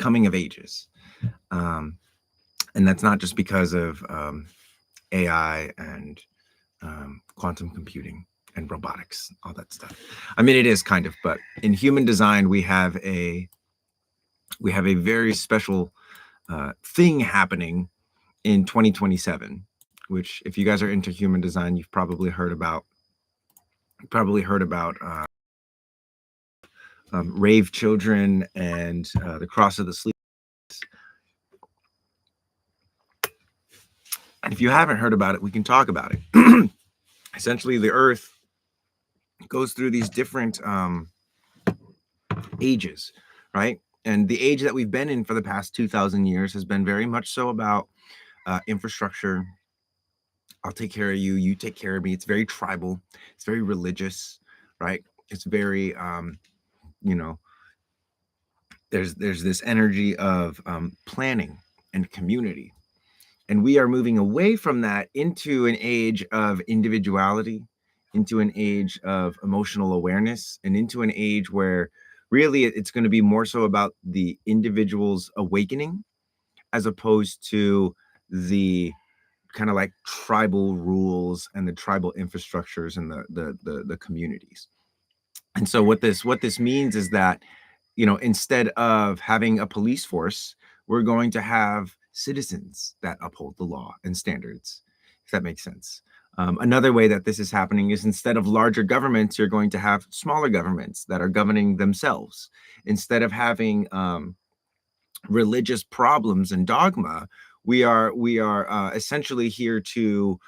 coming of ages. Um, and that's not just because of AI and quantum computing and robotics, all that stuff. I mean, it is kind of, but in human design, we have a very special thing happening in 2027, which, if you guys are into human design, you've probably heard about. Rave children and the cross of the sleep. And if you haven't heard about it, we can talk about it. Essentially, the Earth goes through these different ages, right? And the age that we've been in for the past 2,000 years has been very much so about infrastructure. I'll take care of you, you take care of me. It's very tribal, it's very religious, right? It's very, you know, there's this energy of planning and community. And we are moving away from that into an age of individuality, into an age of emotional awareness, and into an age where really it's going to be more so about the individual's awakening as opposed to the kind of like tribal rules and the tribal infrastructures and the communities. And so what this means is that, instead of having a police force, we're going to have citizens that uphold the law and standards, if that makes sense. Another way that this is happening is, instead of larger governments, you're going to have smaller governments that are governing themselves. Instead of having religious problems and dogma, we are essentially here to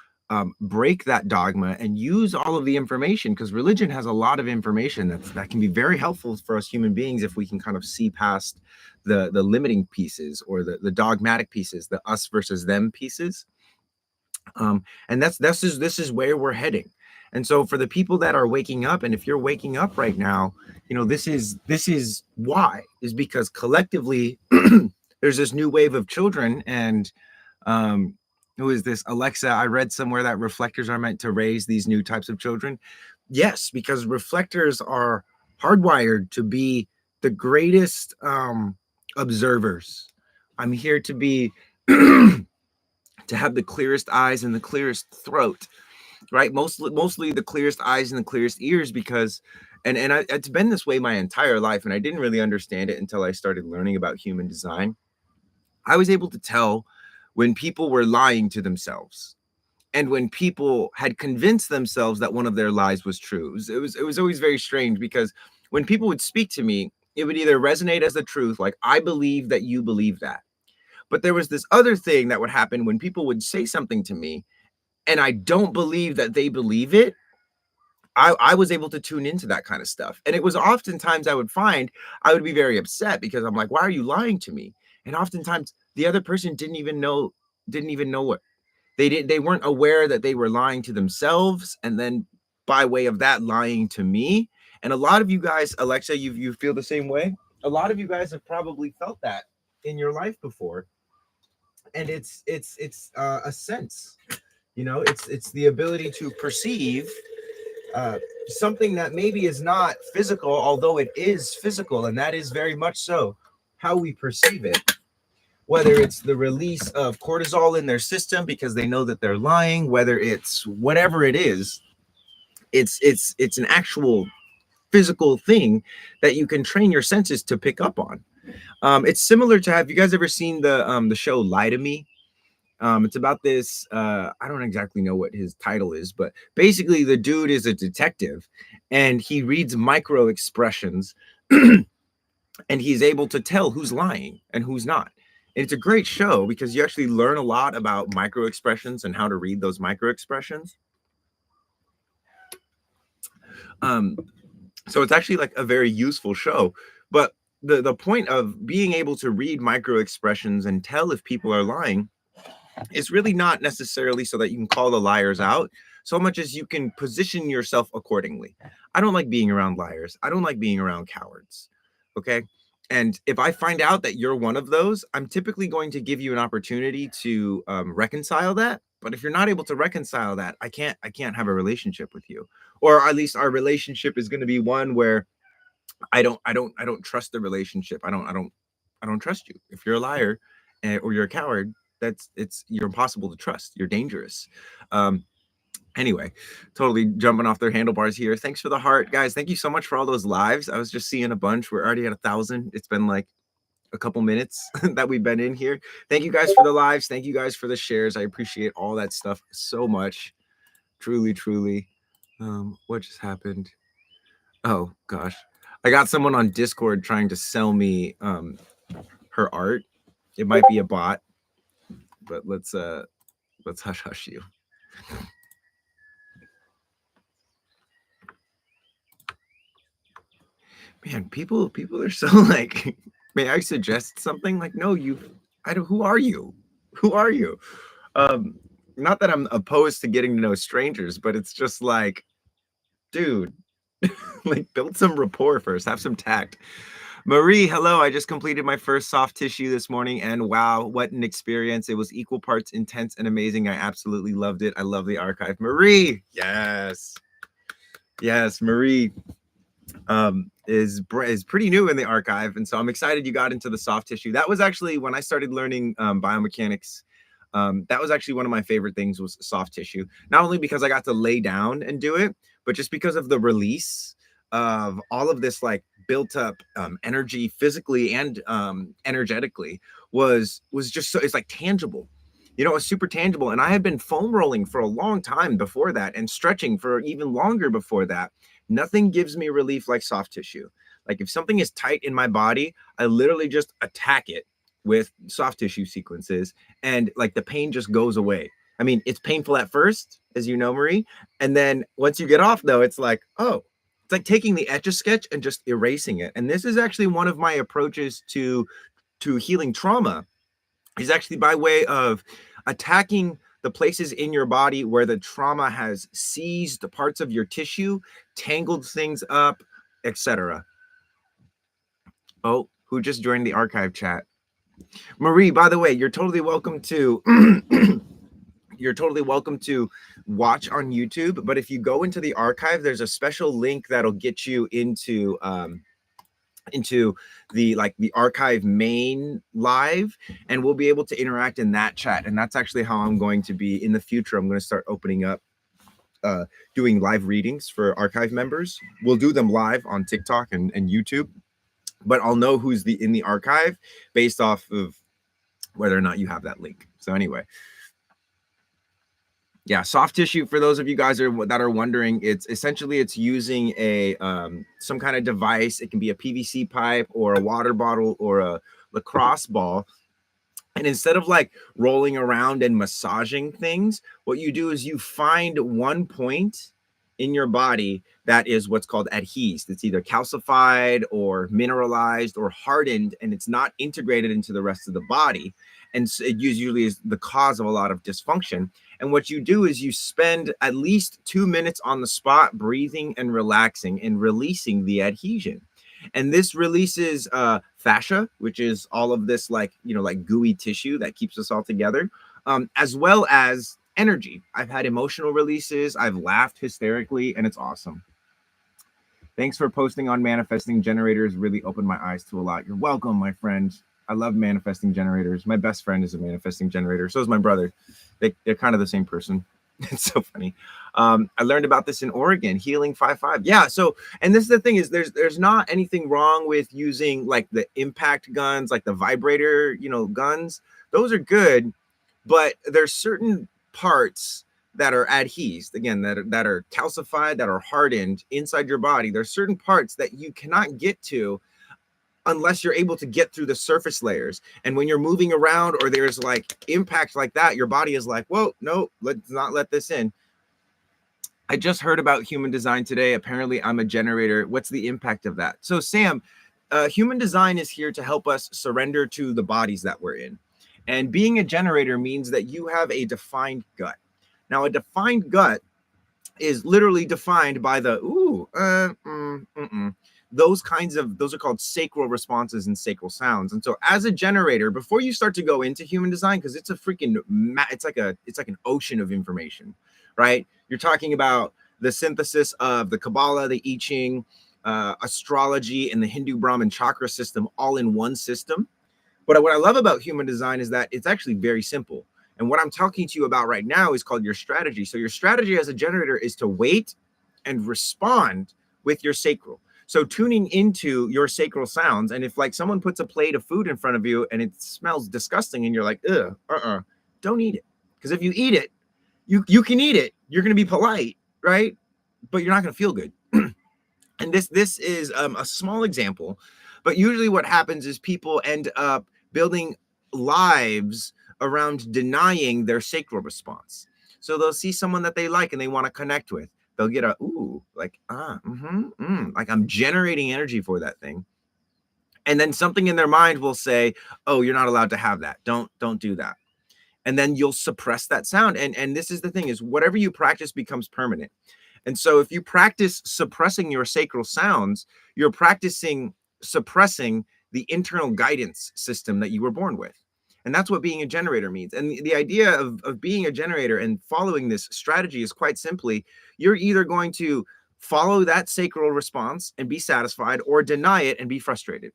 break that dogma and use all of the information, because religion has a lot of information that can be very helpful for us human beings if we can kind of see past the limiting pieces, or the dogmatic pieces, the us versus them pieces. And this is where we're heading. And so, for the people that are waking up, and if you're waking up right now, this is why, is because collectively there's this new wave of children. And who is this? Alexa, I read somewhere that reflectors are meant to raise these new types of children. Yes, because reflectors are hardwired to be the greatest observers. I'm here to be to have the clearest eyes and the clearest throat, right? Mostly the clearest eyes and the clearest ears, because it's been this way my entire life, and I didn't really understand it until I started learning about human design. I was able to tell when people were lying to themselves, and when people had convinced themselves that one of their lies was true. It was always very strange, because when people would speak to me, it would either resonate as the truth, like, I believe that you believe that. But there was this other thing that would happen when people would say something to me and I don't believe that they believe it. I was able to tune into that kind of stuff. And it was oftentimes I would find I would be very upset, because I'm like, why are you lying to me? And oftentimes the other person didn't even know what they weren't aware that they were lying to themselves, and then by way of that, lying to me. And a lot of you guys, Alexa, you feel the same way. A lot of you guys have probably felt that in your life before. And it's a sense, it's the ability to perceive uh, something that maybe is not physical, although it is physical, and that is very much so how we perceive it. Whether it's the release of cortisol in their system because they know that they're lying, whether it's whatever it is, it's an actual physical thing that you can train your senses to pick up on. It's similar to, have you guys ever seen the show Lie to Me? It's about this. I don't exactly know what his title is, but basically, the dude is a detective, and he reads micro expressions, and he's able to tell who's lying and who's not. And it's a great show because you actually learn a lot about micro expressions and how to read those micro expressions. Um, so it's actually like a very useful show. But the point of being able to read micro expressions and tell if people are lying is really not necessarily so that you can call the liars out, so much as you can position yourself accordingly. I don't like being around liars. I don't like being around cowards. Okay. And if I find out that you're one of those, I'm typically going to give you an opportunity to reconcile that. But if you're not able to reconcile that, I can't have a relationship with you, or at least our relationship is going to be one where I don't trust the relationship. I don't trust you. If you're a liar or you're a coward, you're impossible to trust. You're dangerous. Um, Anyway, totally jumping off their handlebars here. Thanks for the heart, guys. Thank you so much for all those lives. I was just seeing a bunch. We're already at 1,000. It's been like a couple minutes that we've been in here. Thank you guys for the lives. Thank you guys for the shares. I appreciate all that stuff so much. Truly, truly. What just happened? Oh gosh. I got someone on Discord trying to sell me her art. It might be a bot, but let's hush hush you. Man, people are so like, may I suggest something? Like, no, who are you? Who are you? Not that I'm opposed to getting to know strangers, but it's just like, dude, like build some rapport first, have some tact. Marie, hello. I just completed my first soft tissue this morning, and wow, what an experience. It was equal parts intense and amazing. I absolutely loved it. I love the archive. Marie, yes. Yes, Marie is pretty new in the archive, and so I'm excited you got into the soft tissue. That was actually when I started learning biomechanics. That was actually one of my favorite things was soft tissue. Not only because I got to lay down and do it, but just because of the release of all of this like built up energy physically and energetically was just so it's like tangible. You know, it's super tangible. And I had been foam rolling for a long time before that and stretching for even longer before that. Nothing gives me relief like soft tissue. Like if something is tight in my body, I literally just attack it with soft tissue sequences and like the pain just goes away. I mean, it's painful at first, as you know, Marie. And then once you get off though, it's like, oh, it's like taking the Etch-a-Sketch and just erasing it. And this is actually one of my approaches to healing trauma is actually by way of attacking the places in your body where the trauma has seized the parts of your tissue, tangled things up, etc. Oh, who just joined the archive chat? Marie, by the way, you're totally welcome to watch on YouTube, but if you go into the archive, there's a special link that'll get you into the archive main live, and we'll be able to interact in that chat. And that's actually how I'm going to be in the future. I'm going to start opening up doing live readings for archive members. We'll do them live on TikTok and YouTube, but I'll know who's in the archive based off of whether or not you have that link. So anyway, yeah, soft tissue, for those of you guys that are wondering, it's using a some kind of device. It can be a PVC pipe or a water bottle or a lacrosse ball. And instead of like rolling around and massaging things, what you do is you find one point in your body that is what's called adhesed. It's either calcified or mineralized or hardened, and it's not integrated into the rest of the body. And so it usually is the cause of a lot of dysfunction. And what you do is you spend at least 2 minutes on the spot, breathing and relaxing and releasing the adhesion. And this releases fascia, which is all of this like gooey tissue that keeps us all together, as well as energy. I've had emotional releases. I've laughed hysterically, and it's awesome. Thanks for posting on manifesting generators. Really opened my eyes to a lot. You're welcome, my friend. I love manifesting generators. My best friend is a manifesting generator. So is my brother. They're kind of the same person. It's so funny. I learned about this in Oregon, Healing 5-5. Yeah. So, and this is the thing is there's not anything wrong with using like the impact guns, like the vibrator, guns. Those are good, but there's certain parts that are adhesed, again, that are calcified, that are hardened inside your body. There's certain parts that you cannot get to unless you're able to get through the surface layers. And when you're moving around or there's like impact like that, your body is like, whoa, no, let's not let this in. I just heard about human design today. Apparently I'm a generator. What's the impact of that? So Sam, human design is here to help us surrender to the bodies that we're in. And being a generator means that you have a defined gut. Now, a defined gut is literally defined by the those are called sacral responses and sacral sounds. And so as a generator, before you start to go into human design, because it's a freaking it's like an ocean of information, right? You're talking about the synthesis of the Kabbalah, the I Ching, astrology, and the Hindu Brahmin chakra system all in one system. But what I love about human design is that it's actually very simple. And what I'm talking to you about right now is called your strategy. So your strategy as a generator is to wait and respond with your sacral. So tuning into your sacral sounds. And if like someone puts a plate of food in front of you and it smells disgusting and you're like, ugh, don't eat it. Because if you eat it, you can eat it. You're going to be polite, right? But you're not going to feel good. And this is a small example, but usually what happens is people end up building lives around denying their sacral response. So they'll see someone that they like and they want to connect with. They'll get a ooh, like like I'm generating energy for that thing. And then something in their mind will say, "Oh, you're not allowed to have that. Don't do that." And then you'll suppress that sound. And this is the thing, is whatever you practice becomes permanent. And so if you practice suppressing your sacral sounds, you're practicing suppressing the internal guidance system that you were born with. And that's what being a generator means. And the idea of being a generator and following this strategy is quite simply, you're either going to follow that sacral response and be satisfied, or deny it and be frustrated.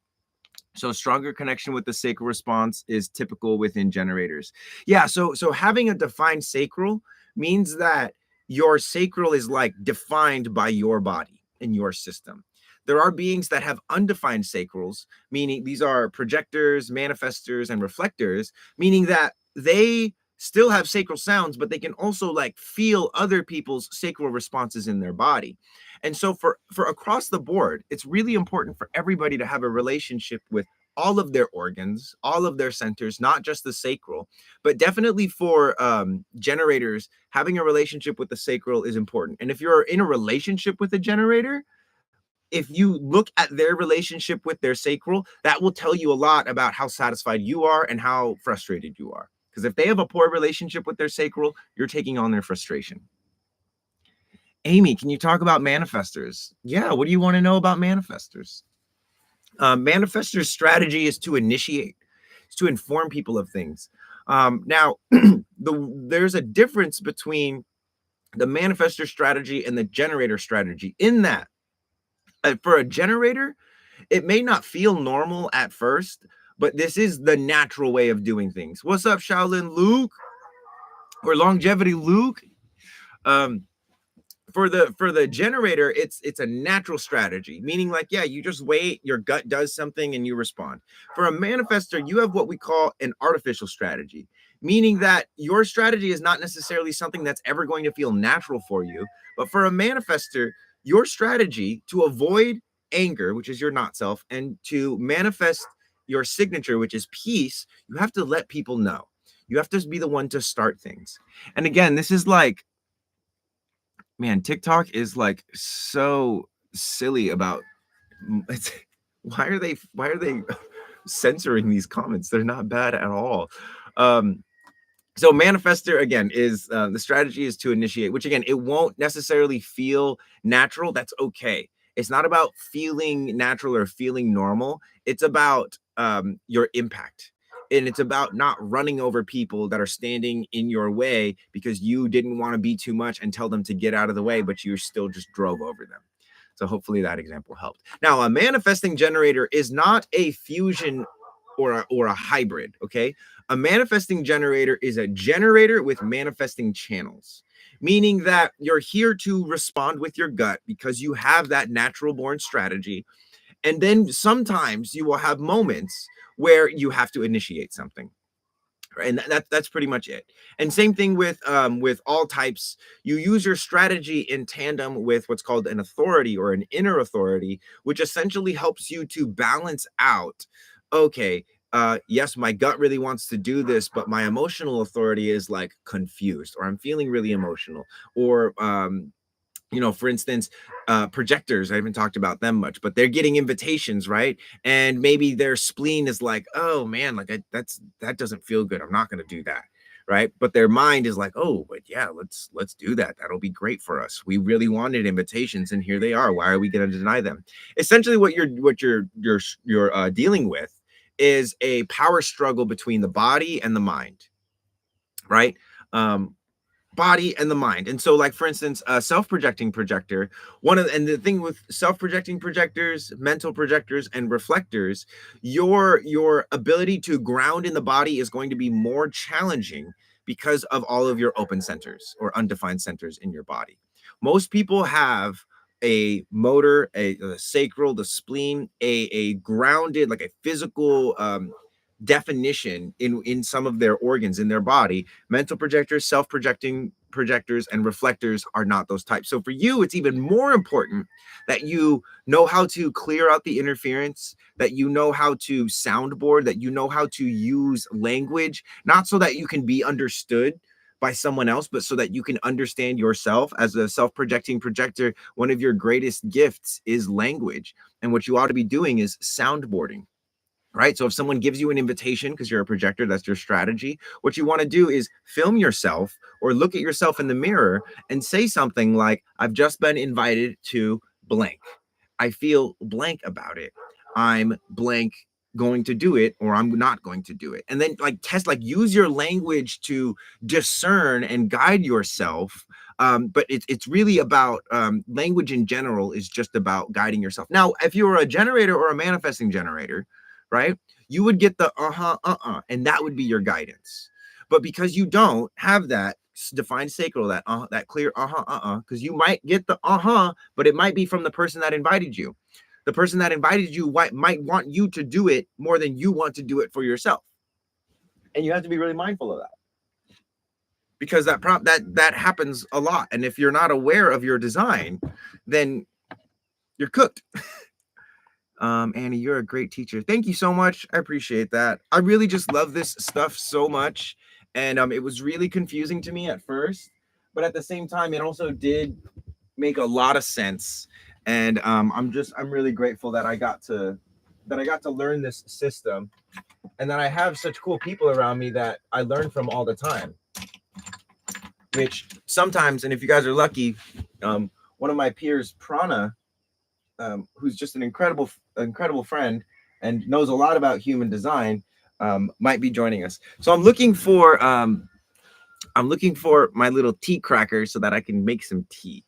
So stronger connection with the sacral response is typical within generators. Yeah, so having a defined sacral means that your sacral is like defined by your body and your system. There are beings that have undefined sacrals, meaning these are projectors, manifestors, and reflectors, meaning that they still have sacral sounds, but they can also like feel other people's sacral responses in their body. And so for across the board, it's really important for everybody to have a relationship with all of their organs, all of their centers, not just the sacral. But definitely for generators, having a relationship with the sacral is important. And if you're in a relationship with a generator, if you look at their relationship with their sacral, that will tell you a lot about how satisfied you are and how frustrated you are. Because if they have a poor relationship with their sacral, you're taking on their frustration. Amy, can you talk about manifestors? Yeah, what do you want to know about manifestors? Manifestors' strategy is to initiate, is to inform people of things. Now, there's a difference between the manifestor strategy and the generator strategy, in that for a generator, it may not feel normal at first, but this is the natural way of doing things. What's up, Shaolin Luke? Or Longevity Luke? Um, for the generator, it's a natural strategy, meaning like, yeah, you just wait, your gut does something and you respond. For a manifester, you have what we call an artificial strategy, meaning that your strategy is not necessarily something that's ever going to feel natural for you. But for a manifester, your strategy to avoid anger, which is your not self, and to manifest your signature, which is peace, you have to let people know. You have to be the one to start things. And again, this is like, man, TikTok is like so silly about it's, why are they censoring these comments? They're not bad at all. Um, so manifester again is the strategy is to initiate, which again, it won't necessarily feel natural. That's okay. It's not about feeling natural or feeling normal. It's about your impact. And it's about not running over people that are standing in your way because you didn't want to be too much and tell them to get out of the way, but you still just drove over them. So hopefully that example helped. Now, a manifesting generator is not a fusion or a hybrid, okay? A manifesting generator is a generator with manifesting channels, meaning that you're here to respond with your gut because you have that natural born strategy. And then sometimes you will have moments where you have to initiate something. Right? And that's pretty much it. And same thing with all types. You use your strategy in tandem with what's called an authority or an inner authority, which essentially helps you to balance out. Okay, yes, my gut really wants to do this, but my emotional authority is like confused, or I'm feeling really emotional, or for instance, projectors, I haven't talked about them much, but they're getting invitations, right? And maybe their spleen is like, oh man, like that doesn't feel good, I'm not going to do that, right? But their mind is like, oh, but yeah, let's do that, that'll be great for us, we really wanted invitations and here they are, why are we going to deny them? Essentially what you're dealing with is a power struggle between the body and the mind, right? um body and the mind. And so, like, for instance, a self-projecting projector, and the thing with self-projecting projectors, mental projectors, and reflectors, your ability to ground in the body is going to be more challenging because of all of your open centers or undefined centers in your body. Most people have a motor, a sacral, the spleen, a grounded, like a physical definition in some of their organs in their body. Mental projectors, self-projecting projectors, and reflectors are not those types. So for you, it's even more important that you know how to clear out the interference, that you know how to soundboard, that you know how to use language, not so that you can be understood by someone else, but so that you can understand yourself. As a self-projecting projector, one of your greatest gifts is language. And what you ought to be doing is soundboarding. Right. So if someone gives you an invitation because you're a projector, that's your strategy. What you want to do is film yourself or look at yourself in the mirror and say something like, I've just been invited to blank. I feel blank about it. I'm blank going to do it, or I'm not going to do it. And then like test, like use your language to discern and guide yourself. But it's really about language in general is just about guiding yourself. Now, if you were a generator or a manifesting generator, right, you would get the and that would be your guidance. But because you don't have that defined sacral, that clear because you might get the but it might be from the person that invited you. The person that invited you might want you to do it more than you want to do it for yourself. And you have to be really mindful of that, because that happens a lot. And if you're not aware of your design, then you're cooked. Annie, you're a great teacher. Thank you so much. I appreciate that. I really just love this stuff so much. And it was really confusing to me at first, but at the same time, it also did make a lot of sense. And I'm really grateful that I got to learn this system, and that I have such cool people around me that I learn from all the time. Which sometimes, and if you guys are lucky, one of my peers, Prana, who's just an incredible friend and knows a lot about human design, might be joining us. So I'm looking for my little tea cracker so that I can make some tea.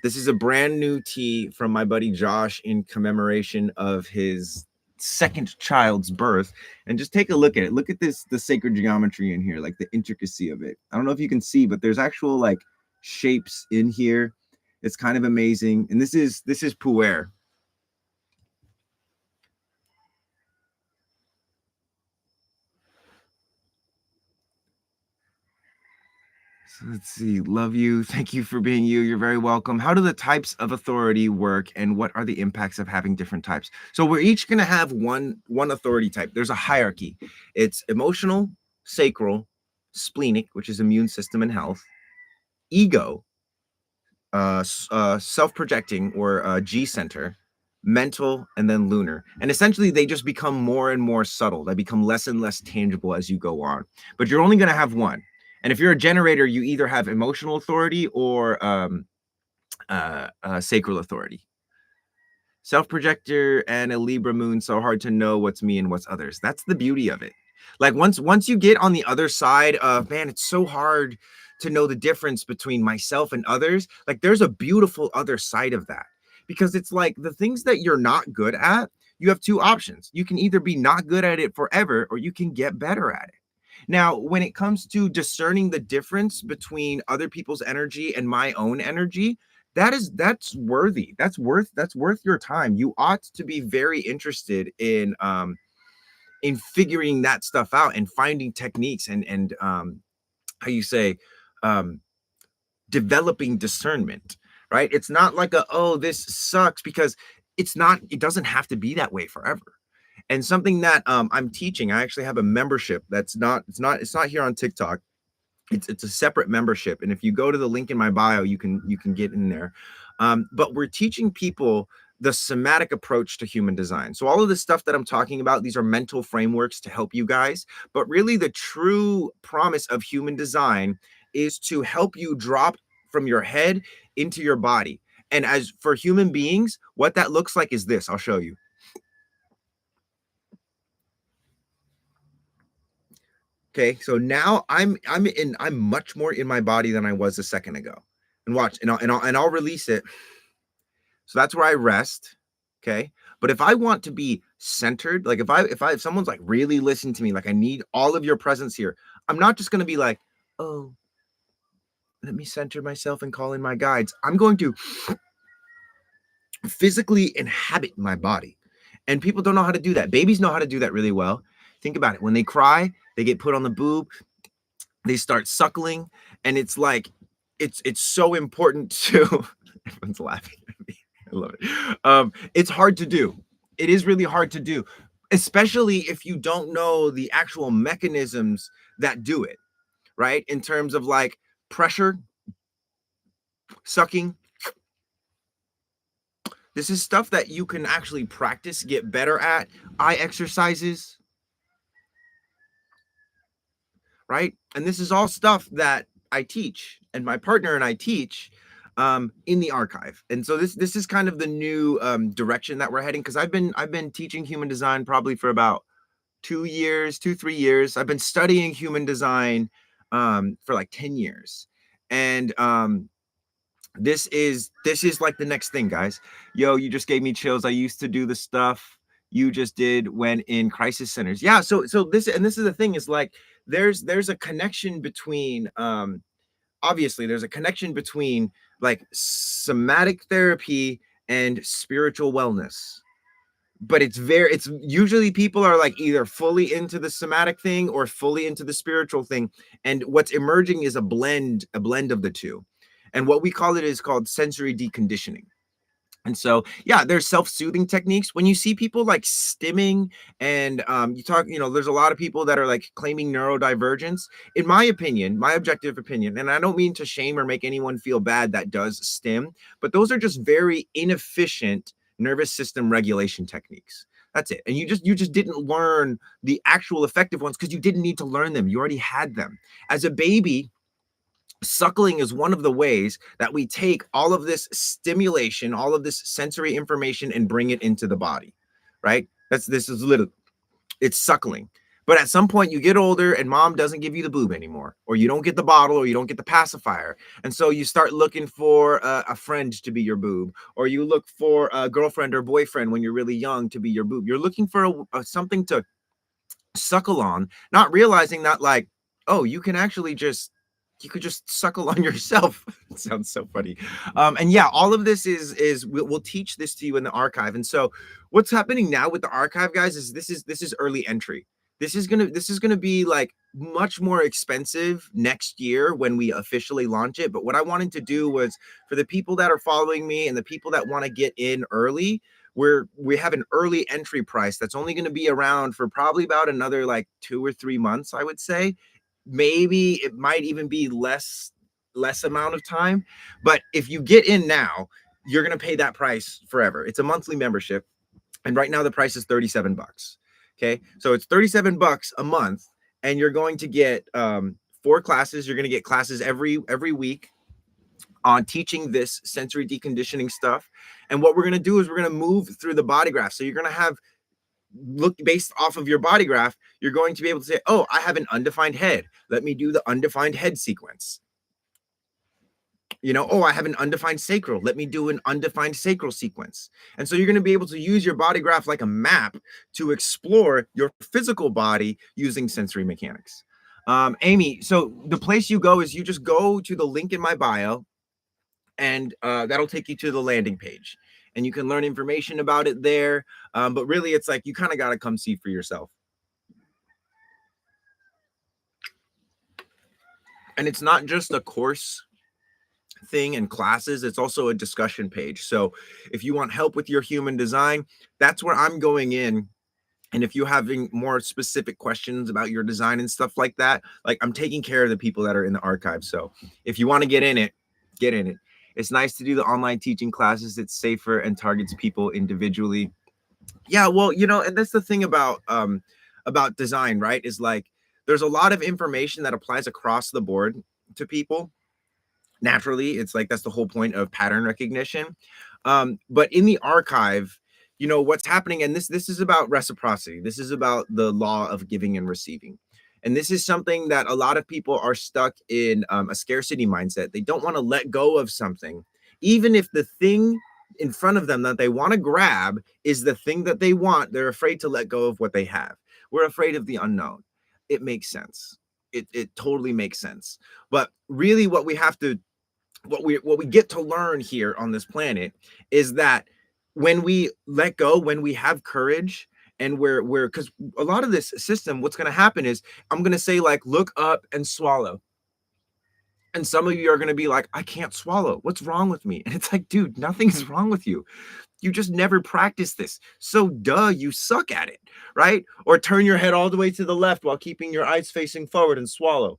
This is a brand new tea from my buddy Josh in commemoration of his second child's birth. And just take a look at it. Look at the sacred geometry in here, like the intricacy of it. I don't know if you can see, but there's actual like shapes in here. It's kind of amazing. And this is pu'er. So let's see. Love you. Thank you for being you. You're very welcome. How do the types of authority work, and what are the impacts of having different types? So we're each going to have one authority type. There's a hierarchy. It's emotional, sacral, splenic, which is immune system and health, ego, self-projecting or G center, mental, and then lunar. And essentially they just become more and more subtle. They become less and less tangible as you go on. But you're only going to have one. And if you're a generator, you either have emotional authority or sacral authority. Self-projector and a Libra moon, so hard to know what's me and what's others. That's the beauty of it. Like once you get on the other side of, man, it's so hard to know the difference between myself and others. Like there's a beautiful other side of that, because it's like the things that you're not good at, you have two options. You can either be not good at it forever, or you can get better at it. Now, when it comes to discerning the difference between other people's energy and my own energy, that's worthy. That's worth your time. You ought to be very interested in figuring that stuff out and finding techniques and how you say developing discernment, right? It's not like oh, this sucks, because it doesn't have to be that way forever. And something that I'm teaching, I actually have a membership it's not here on TikTok. It's a separate membership, and if you go to the link in my bio, you can get in there. But we're teaching people the somatic approach to human design. So all of this stuff that I'm talking about, these are mental frameworks to help you guys. But really, the true promise of human design is to help you drop from your head into your body. And as for human beings, what that looks like is this. I'll show you. Okay, so now I'm much more in my body than I was a second ago. And watch, and I'll release it. So that's where I rest. Okay. But if I want to be centered, like if someone's like really listening to me, like I need all of your presence here, I'm not just gonna be like, oh, let me center myself and call in my guides. I'm going to physically inhabit my body. And people don't know how to do that. Babies know how to do that really well. Think about it. When they cry, they get put on the boob, they start suckling, and it's like it's so important to everyone's laughing at me. I love it. It's hard to do. It is really hard to do, especially if you don't know the actual mechanisms that do it, right? In terms of like pressure, sucking. This is stuff that you can actually practice, get better at. Eye exercises, right? And this is all stuff that I teach, and my partner and I teach in the archive. And so this is kind of the new direction that we're heading, because I've been teaching human design probably for about 2 years, 3 years. I've been studying human design for like 10 years. And this is like the next thing, guys. Yo, you just gave me chills. I used to do the stuff you just did when in crisis centers. Yeah, so this is the thing, is like there's a connection between obviously there's a connection between like somatic therapy and spiritual wellness. But it's usually people are like either fully into the somatic thing or fully into the spiritual thing, and what's emerging is a blend of the two. And what we call it is called sensory deconditioning. And so, yeah, there's self-soothing techniques. When you see people like stimming, and there's a lot of people that are like claiming neurodivergence. In my opinion, my objective opinion, and I don't mean to shame or make anyone feel bad that does stim, but those are just very inefficient nervous system regulation techniques. That's it. And you just didn't learn the actual effective ones because you didn't need to learn them. You already had them. As a baby, suckling is one of the ways that we take all of this stimulation, all of this sensory information, and bring it into the body, right? This is literally, it's suckling. But at some point you get older and mom doesn't give you the boob anymore, or you don't get the bottle, or you don't get the pacifier. And so you start looking for a friend to be your boob, or you look for a girlfriend or boyfriend when you're really young to be your boob. You're looking for something to suckle on, not realizing that like, oh, you could just suckle on yourself. It sounds so funny. And yeah, all of this is we'll teach this to you in the archive. And so what's happening now with the archive, guys, is this is early entry. This is gonna be like much more expensive next year when we officially launch it. But what I wanted to do was, for the people that are following me and the people that want to get in early, we have an early entry price that's only going to be around for probably about another like 2 or 3 months, I would say. Maybe it might even be less amount of time. But if you get in now, you're going to pay that price forever. It's a monthly membership, and right now the price is 37 bucks. Okay, so it's 37 bucks a month, and you're going to get 4 classes. You're going to get classes every week on teaching this sensory deconditioning stuff. And what we're going to do is we're going to move through the body graph. So you're going to have, look based off of your body graph, you're going to be able to say, oh, I have an undefined head. Let me do the undefined head sequence. Oh, I have an undefined sacral. Let me do an undefined sacral sequence. And so you're going to be able to use your body graph like a map to explore your physical body using sensory mechanics. Amy, so the place you go is you just go to the link in my bio, and that'll take you to the landing page, and you can learn information about it there. But really, it's like you kind of got to come see for yourself. And it's not just a course thing and classes, it's also a discussion page. So if you want help with your human design, that's where I'm going in. And if you're having more specific questions about your design and stuff like that, like I'm taking care of the people that are in the archive. So if you want to get in it, get in it. It's nice to do the online teaching classes. It's safer and targets people individually. Yeah, well, and that's the thing about design, right? Is like there's a lot of information that applies across the board to people. Naturally, it's like that's the whole point of pattern recognition. But in the archive, what's happening, and this is about reciprocity. This is about the law of giving and receiving. And this is something that a lot of people are stuck in, a scarcity mindset. They don't want to let go of something, even if the thing in front of them that they want to grab is the thing that they want. They're afraid to let go of what they have. We're afraid of the unknown. It makes sense. It totally makes sense. But really, what we get to learn here on this planet is that when we let go, when we have courage, and we're because a lot of this system, what's going to happen is I'm going to say, like, look up and swallow. And some of you are going to be like, I can't swallow. What's wrong with me? And it's like, dude, nothing's wrong with you. You just never practiced this. So, duh, you suck at it, right? Or turn your head all the way to the left while keeping your eyes facing forward and swallow.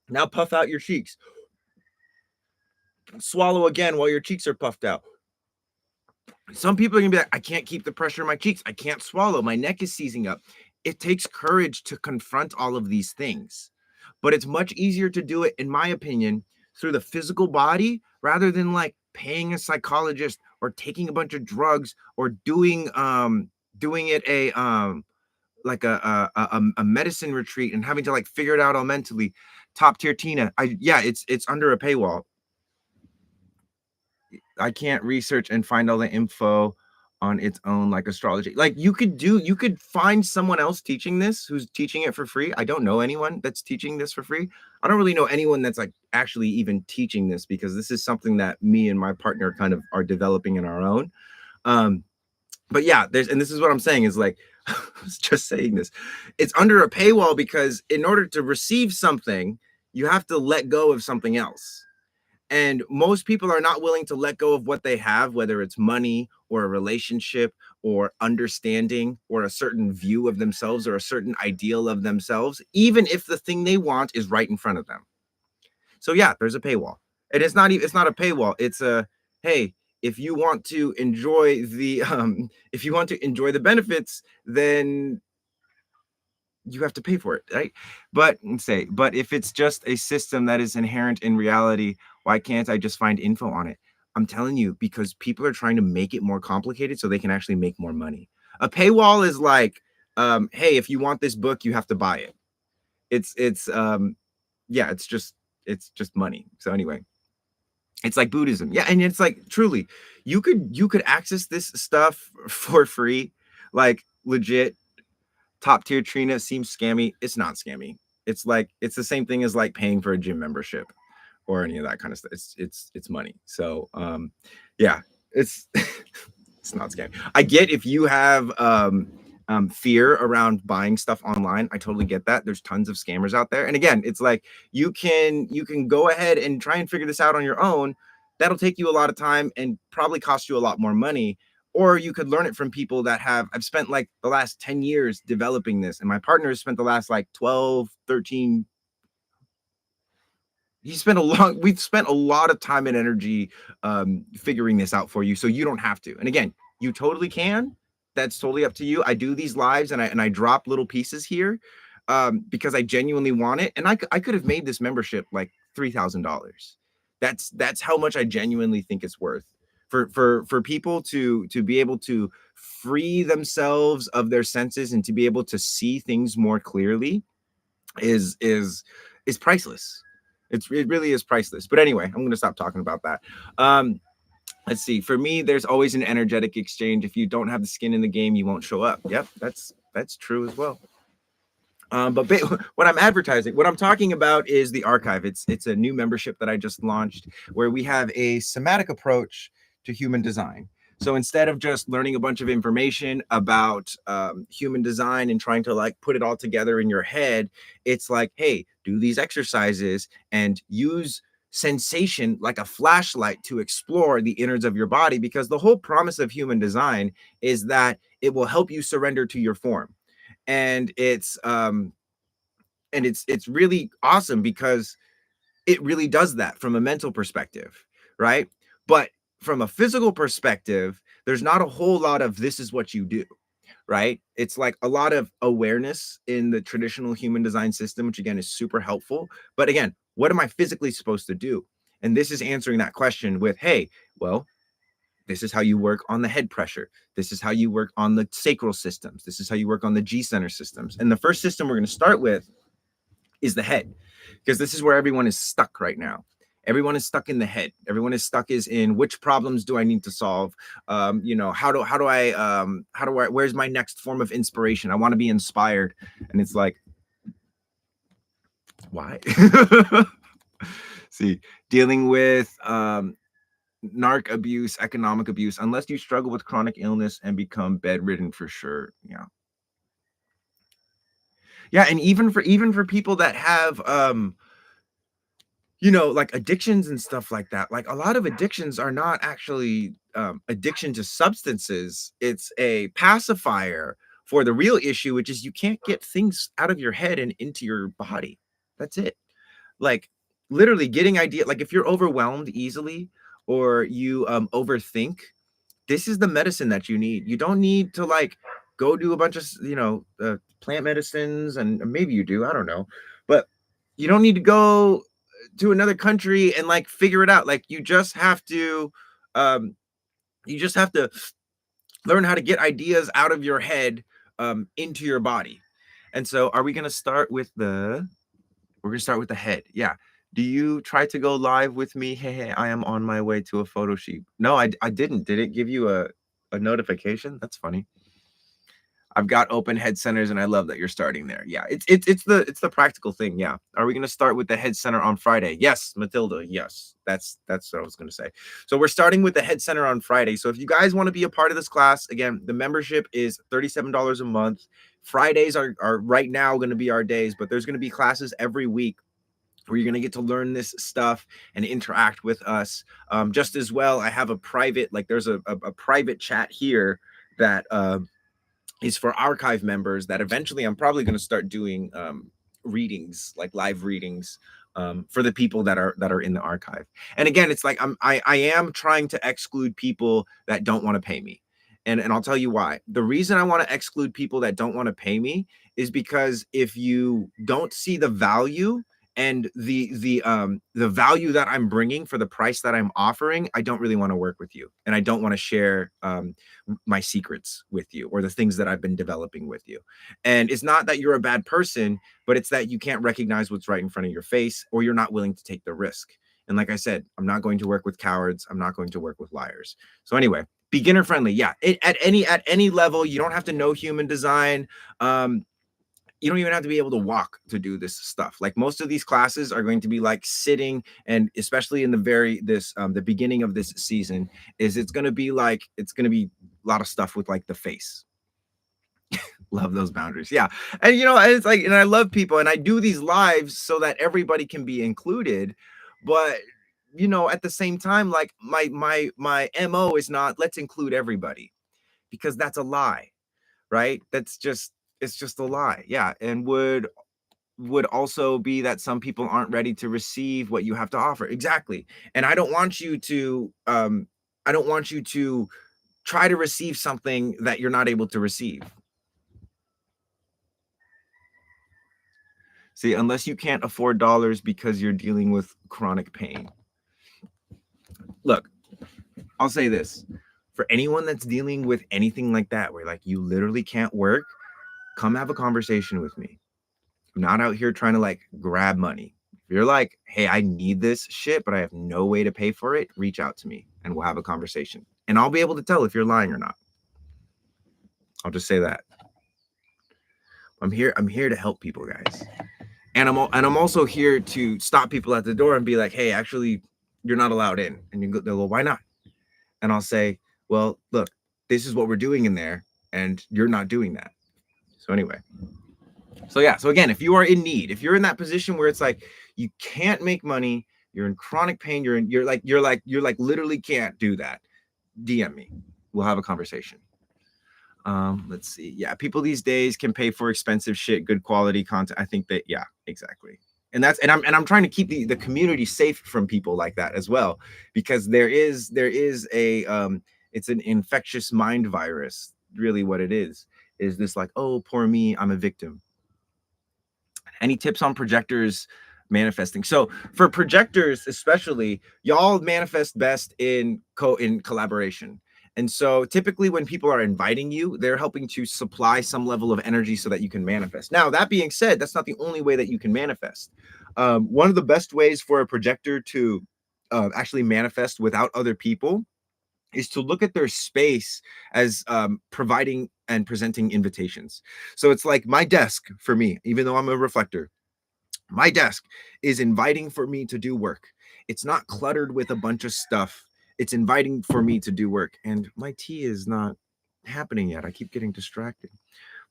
Now puff out your cheeks. Swallow again while your cheeks are puffed out. Some people are gonna be like, I can't keep the pressure in my cheeks. I can't swallow. My neck is seizing up. It takes courage to confront all of these things, but it's much easier to do it, in my opinion, through the physical body rather than like paying a psychologist or taking a bunch of drugs or doing it like a medicine retreat and having to like figure it out all mentally. Top tier Tina. Yeah, it's under a paywall. I can't research and find all the info on its own, like astrology. Like you could find someone else teaching this who's teaching it for free. I don't know anyone that's teaching this for free. I don't really know anyone that's like actually even teaching this, because this is something that me and my partner kind of are developing in our own. But yeah, and this is what I'm saying is like, I was just saying this. It's under a paywall because in order to receive something, you have to let go of something else. And most people are not willing to let go of what they have, whether it's money or a relationship or understanding or a certain view of themselves or a certain ideal of themselves, even if the thing they want is right in front of them. So yeah, there's a paywall. And it's not a paywall. It's a, hey, if you want to enjoy the benefits, then you have to pay for it, right? But if it's just a system that is inherent in reality, why can't I just find info on it? I'm telling you, because people are trying to make it more complicated so they can actually make more money. A paywall is like, hey, if you want this book, you have to buy it. It's yeah, it's just money. So anyway, it's like Buddhism. Yeah, and it's like truly, you could access this stuff for free, like legit. Top tier Trina seems scammy. It's not scammy. It's like it's the same thing as like paying for a gym membership or any of that kind of stuff. It's money. So yeah, it's it's not scammy. I get if you have fear around buying stuff online. I totally get that. There's tons of scammers out there. And again, it's like you can go ahead and try and figure this out on your own. That'll take you a lot of time and probably cost you a lot more money. Or you could learn it from people that I've spent like the last 10 years developing this. And my partner has spent the last like 12, 13. We've spent a lot of time and energy figuring this out for you. So you don't have to. And again, you totally can. That's totally up to you. I do these lives and I drop little pieces here because I genuinely want it. And I could have made this membership like $3,000. That's how much I genuinely think it's worth. For people to be able to free themselves of their senses and to be able to see things more clearly is priceless. It really is priceless. But anyway, I'm going to stop talking about that. Let's see. For me, there's always an energetic exchange. If you don't have the skin in the game, you won't show up. Yep, that's true as well. But what I'm talking about is the archive. It's a new membership that I just launched where we have a somatic approach to human design. So instead of just learning a bunch of information about human design and trying to like put it all together in your head, it's like, hey, do these exercises and use sensation like a flashlight to explore the innards of your body, because the whole promise of human design is that it will help you surrender to your form. And it's really awesome because it really does that from a mental perspective, right? But from a physical perspective, there's not a whole lot of this is what you do, right? It's like a lot of awareness in the traditional human design system, which again is super helpful. But again, what am I physically supposed to do? And this is answering that question with, hey, well, this is how you work on the head pressure. This is how you work on the sacral systems. This is how you work on the G center systems. And the first system we're going to start with is the head, because this is where everyone is stuck right now. Everyone is stuck in the head. Everyone is stuck is in which problems do I need to solve? How do I where's my next form of inspiration? I want to be inspired. And it's like, why? See, dealing with narc abuse, economic abuse, unless you struggle with chronic illness and become bedridden for sure. Yeah. Yeah, and even for people that have like addictions and stuff like that. Like a lot of addictions are not actually addiction to substances. It's a pacifier for the real issue, which is you can't get things out of your head and into your body. That's it. Like literally getting idea. Like if you're overwhelmed easily or you overthink, this is the medicine that you need. You don't need to like go do a bunch of plant medicines, and maybe you do. I don't know, but you don't need to go to another country and like figure it out. Like um you just have to learn how to get ideas out of your head into your body. And so are we going to start with the we're going to start with the head. Yeah. Do you try to go live with me? Hey, I am on my way to a photo shoot. No, I didn't. Did it give you a notification? That's funny. I've got open head centers, and I love that you're starting there. Yeah, it's the practical thing. Yeah. Are we going to start with the head center on Friday? Yes, Matilda. Yes, that's what I was going to say. So we're starting with the head center on Friday. So if you guys want to be a part of this class, again, the membership is $37 a month. Fridays are right now going to be our days, but there's going to be classes every week where you're going to get to learn this stuff and interact with us. Just as well, I have a private, like there's a private chat here that is for archive members that eventually I'm probably going to start doing readings, like live readings for the people that are in the archive. And again, it's like I am trying to exclude people that don't want to pay me. And I'll tell you why. The reason I want to exclude people that don't want to pay me is because if you don't see the value and the value that I'm bringing for the price that I'm offering, I don't really want to work with you, and I don't want to share my secrets with you or the things that I've been developing with you. And it's not that you're a bad person, but it's that you can't recognize what's right in front of your face, or you're not willing to take the risk. And like I said, I'm not going to work with cowards. I'm not going to work with liars. So anyway, beginner friendly. Yeah. At any level, you don't have to know human design. You don't even have to be able to walk to do this stuff. Like most of these classes are going to be like sitting, and especially in the beginning of this season it's going to be a lot of stuff with like the face. Love those boundaries. Yeah. And it's like, and I love people, and I do these lives so that everybody can be included. But at the same time, like my MO is not let's include everybody, because that's a lie, right? It's just a lie. Yeah. And would also be that some people aren't ready to receive what you have to offer. Exactly. And I don't want you to try to receive something that you're not able to receive. See, unless you can't afford dollars because you're dealing with chronic pain. Look, I'll say this. For anyone that's dealing with anything like that, where like you literally can't work, come have a conversation with me. I'm not out here trying to like grab money. If you're like, hey, I need this shit, but I have no way to pay for it, reach out to me and we'll have a conversation. And I'll be able to tell if you're lying or not. I'll just say that. I'm here to help people, guys. And I'm also here to stop people at the door and be like, hey, actually, you're not allowed in. And they'll go, why not? And I'll say, well, look, this is what we're doing in there, and you're not doing that. So anyway. So yeah, so again, if you are in need, if you're in that position where it's like you can't make money, you're in chronic pain, you're like literally can't do that, DM me. We'll have a conversation. Let's see. Yeah, people these days can pay for expensive shit, good quality content. I think that, yeah, exactly. And I'm trying to keep the community safe from people like that as well, because there is a it's an infectious mind virus. Really, what it is this like, oh, poor me, I'm a victim. Any tips on projectors manifesting? So for projectors especially, y'all manifest best in collaboration. And so typically when people are inviting you, they're helping to supply some level of energy so that you can manifest. Now, that being said, that's not the only way that you can manifest. One of the best ways for a projector to actually manifest without other people is to look at their space as providing and presenting invitations. So it's like my desk for me, even though I'm a reflector, my desk is inviting for me to do work. It's not cluttered with a bunch of stuff. It's inviting for me to do work. And my tea is not happening yet. I keep getting distracted.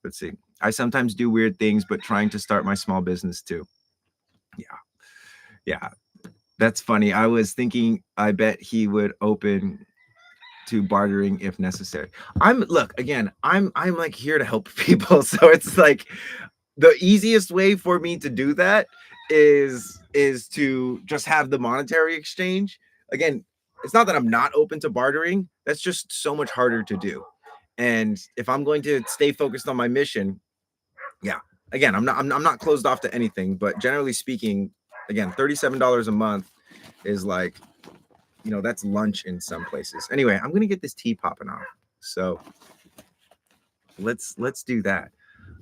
Let's see. I sometimes do weird things, but trying to start my small business too. Yeah. Yeah. That's funny. I was thinking, I bet he would open to bartering if necessary. Look, again, I'm like here to help people. So it's like the easiest way for me to do that is to just have the monetary exchange. Again, it's not that I'm not open to bartering. That's just so much harder to do. And if I'm going to stay focused on my mission, yeah. Again, I'm not closed off to anything, but generally speaking, again, $37 a month is like, that's lunch in some places. Anyway, I'm gonna get this tea popping off. So let's do that.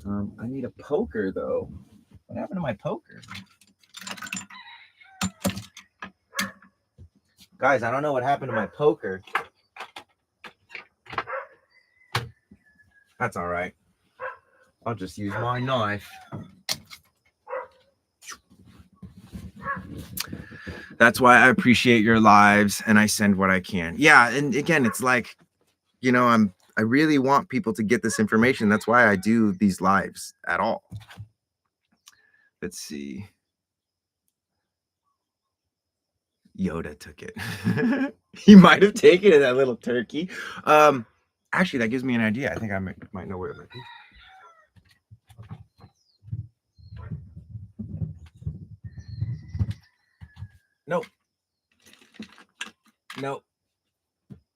I need a poker though. What happened to my poker? Guys, I don't know what happened to my poker. That's all right. I'll just use my knife. That's why I appreciate your lives and I send what I can. Yeah, and again, it's like, I really want people to get this information. That's why I do these lives at all. Let's see. Yoda took it. He might have taken it, that little turkey. Actually, that gives me an idea. I think I might know where it might be. Nope. Nope.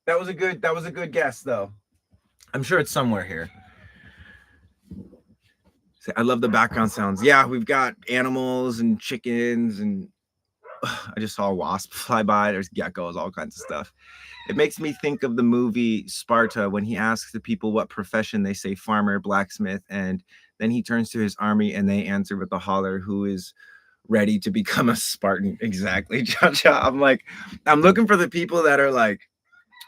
That was a good guess though. I'm sure it's somewhere here. I love the background sounds. Yeah, we've got animals and chickens, and I just saw a wasp fly by. There's geckos, all kinds of stuff. It makes me think of the movie Sparta when he asks the people what profession, they say farmer, blacksmith, and then he turns to his army and they answer with a holler, who is ready to become a Spartan. Exactly, Cha-Cha. I'm looking for the people that are like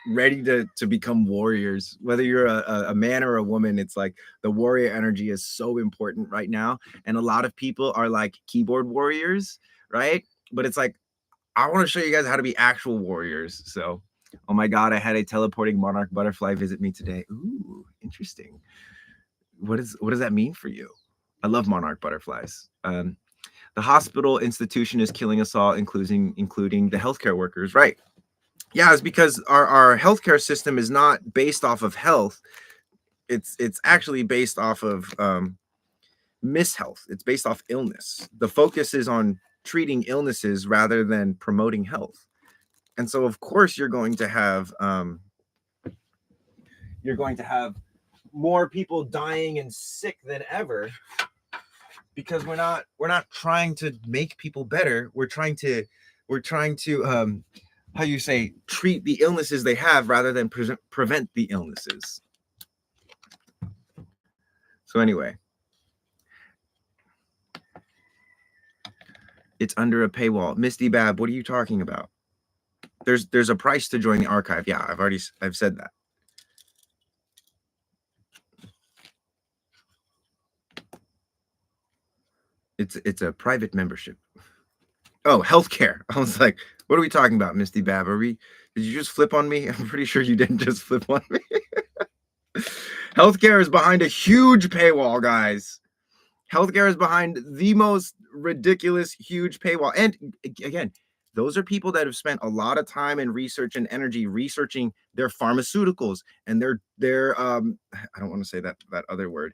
ready to become warriors. Whether you're a man or a woman, it's like the warrior energy is so important right now. And a lot of people are like keyboard warriors, right? But it's like, I want to show you guys how to be actual warriors. So, oh my God, I had a teleporting monarch butterfly visit me today. Ooh, interesting. What does that mean for you? I love monarch butterflies. The hospital institution is killing us all, including the healthcare workers, right? Yeah, it's because our healthcare system is not based off of health. It's actually based off of mishealth. It's based off illness. The focus is on treating illnesses rather than promoting health. And so of course you're going to have more people dying and sick than ever, because we're not trying to make people better. We're trying to how you say, treat the illnesses they have rather than prevent the illnesses. So anyway, it's under a paywall. Misty Bab, what are you talking about? There's a price to join the archive. Yeah, I've said that. It's a private membership. Oh, healthcare. I was like, what are we talking about, Misty Bab? Did you just flip on me? I'm pretty sure you didn't just flip on me. Healthcare is behind a huge paywall, guys. Healthcare is behind the most ridiculous, huge paywall. And again, those are people that have spent a lot of time and research and energy researching their pharmaceuticals and their I don't want to say that other word,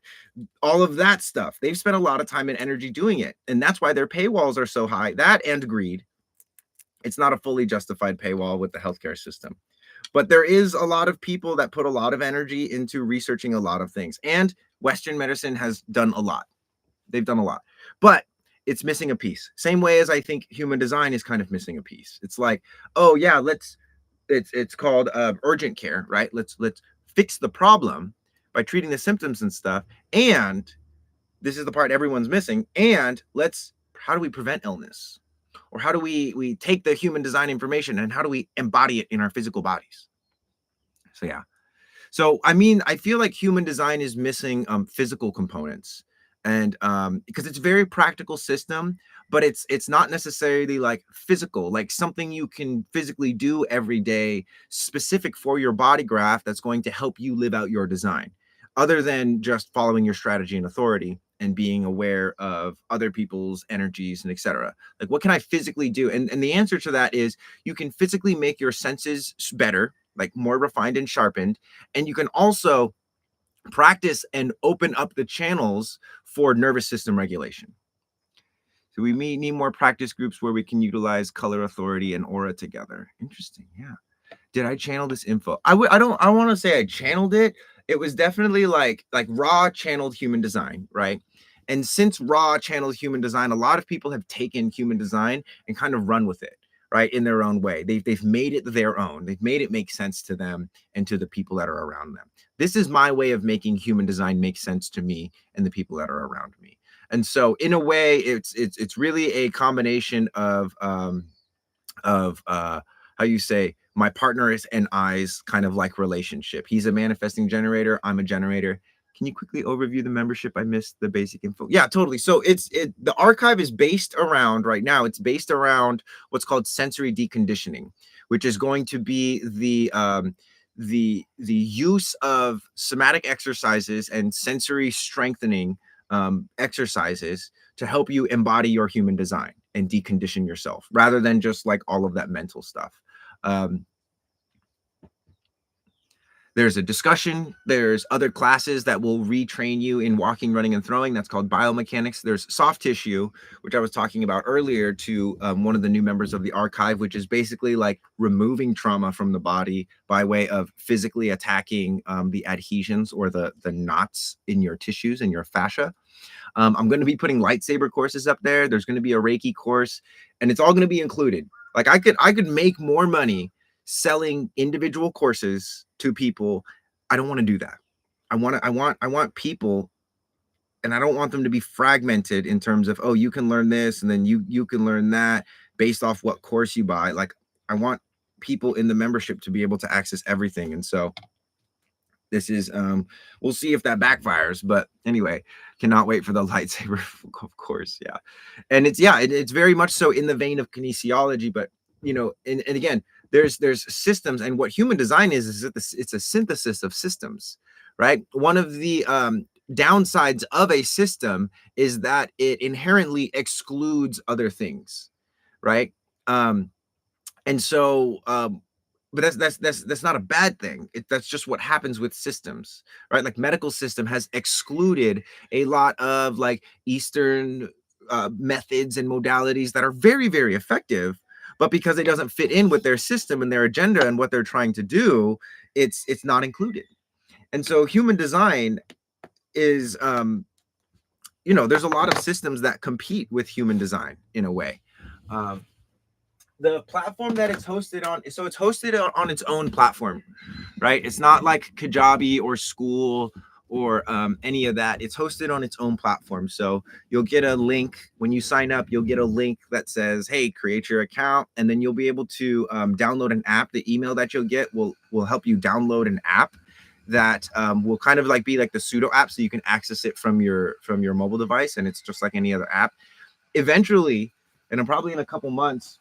all of that stuff. They've spent a lot of time and energy doing it. And that's why their paywalls are so high. That and greed. It's not a fully justified paywall with the healthcare system. But there is a lot of people that put a lot of energy into researching a lot of things. And Western medicine has done a lot. They've done a lot. But it's missing a piece. Same way as I think human design is kind of missing a piece. It's like, oh yeah, let's it's called urgent care, right? Let's fix the problem by treating the symptoms and stuff. And this is the part everyone's missing. And let's how do we prevent illness? Or how do we take the human design information and how do we embody it in our physical bodies? So yeah. So I mean, I feel like human design is missing physical components, and because it's a very practical system, but it's not necessarily like physical, like something you can physically do every day, specific for your body graph that's going to help you live out your design, other than just following your strategy and authority and being aware of other people's energies and etc. Like, what can I physically do? And the answer to that is you can physically make your senses better, like more refined and sharpened, and you can also practice and open up the channels for nervous system regulation. So we may need more practice groups where we can utilize color authority and aura together. Interesting. Yeah. Did I channel this info? I don't I want to say I channeled it. It was definitely like Ra channeled human design, right? And since Ra channeled human design, a lot of people have taken human design and kind of run with it, right, in their own way. They've made it their own. They've made it make sense to them and to the people that are around them. This is my way of making human design make sense to me and the people that are around me. And so, in a way, it's really a combination of how you say my partner is and I's kind of like relationship. He's a manifesting generator. I'm a generator. Can you quickly overview the membership? I missed the basic info. Yeah, totally. So the archive is based around right now. It's based around what's called sensory deconditioning, which is going to be the use of somatic exercises and sensory strengthening exercises to help you embody your human design and decondition yourself rather than just like all of that mental stuff. Um, there's a discussion. There's other classes that will retrain you in walking, running, and throwing. That's called biomechanics. There's soft tissue, which I was talking about earlier to one of the new members of the archive, which is basically like removing trauma from the body by way of physically attacking the adhesions or the knots in your tissues and your fascia. I'm going to be putting lightsaber courses up there. There's going to be a Reiki course, and it's all going to be included. Like I could make more money selling individual courses to people. I don't want to do that. I want people, and I don't want them to be fragmented in terms of, oh, you can learn this and then you can learn that based off what course you buy. Like, I want people in the membership to be able to access everything. And so this is we'll see if that backfires, but anyway, cannot wait for the lightsaber, of course. Yeah. And it's very much so in the vein of kinesiology, but and again, there's systems, and what human design is that it's a synthesis of systems, right? One of the downsides of a system is that it inherently excludes other things, right? um and so but that's not a bad thing. That's just what happens with systems, right? Like, medical system has excluded a lot of like Eastern methods and modalities that are very, very effective, but because it doesn't fit in with their system and their agenda and what they're trying to do, it's not included. And so human design is there's a lot of systems that compete with human design in a way. um, the platform that it's hosted on, so it's hosted on its own platform, right? It's not like Kajabi or School or any of that. It's hosted on its own platform. So you'll get a link when you sign up. You'll get a link that says, hey, create your account, and then you'll be able to download an app. The email that you'll get will help you download an app that will kind of like be like the pseudo app, so you can access it from your mobile device, and it's just like any other app. Eventually, and probably in a couple months,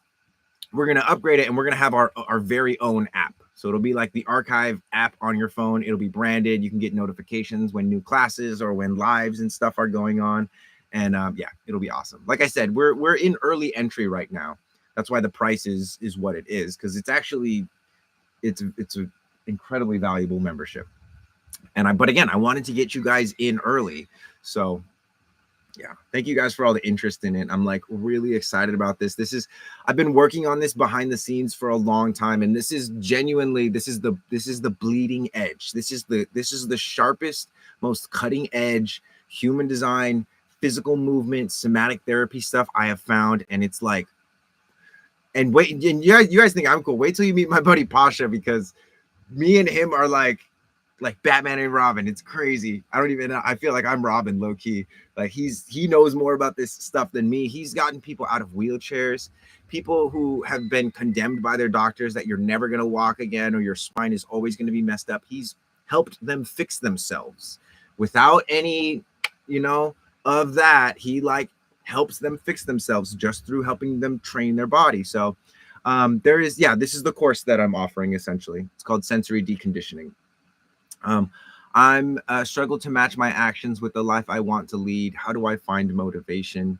we're going to upgrade it, and we're going to have our very own app. So it'll be like the archive app on your phone. It'll be branded. You can get notifications when new classes or when lives and stuff are going on. And yeah, it'll be awesome. Like I said, we're in early entry right now. That's why the price is what it is, because it's actually it's an incredibly valuable membership. But again, I wanted to get you guys in early. So yeah, thank you guys for all the interest in it. I'm like really excited about this. I've been working on this behind the scenes for a long time, and this is genuinely this is the bleeding edge. This is the sharpest, most cutting edge human design, physical movement, somatic therapy stuff I have found. And it's like And wait, and you guys think I'm cool. Wait till you meet my buddy Pasha, because me and him are like Batman and Robin. It's crazy. I don't even know. I feel like I'm Robin low key. Like he knows more about this stuff than me. He's gotten people out of wheelchairs, people who have been condemned by their doctors that you're never going to walk again or your spine is always going to be messed up. He's helped them fix themselves without any, you know, of that. He like helps them fix themselves just through helping them train their body. So there is, yeah, this is the course that I'm offering essentially. It's called Sensory Deconditioning. I'm struggle to match my actions with the life I want to lead. How do I find motivation?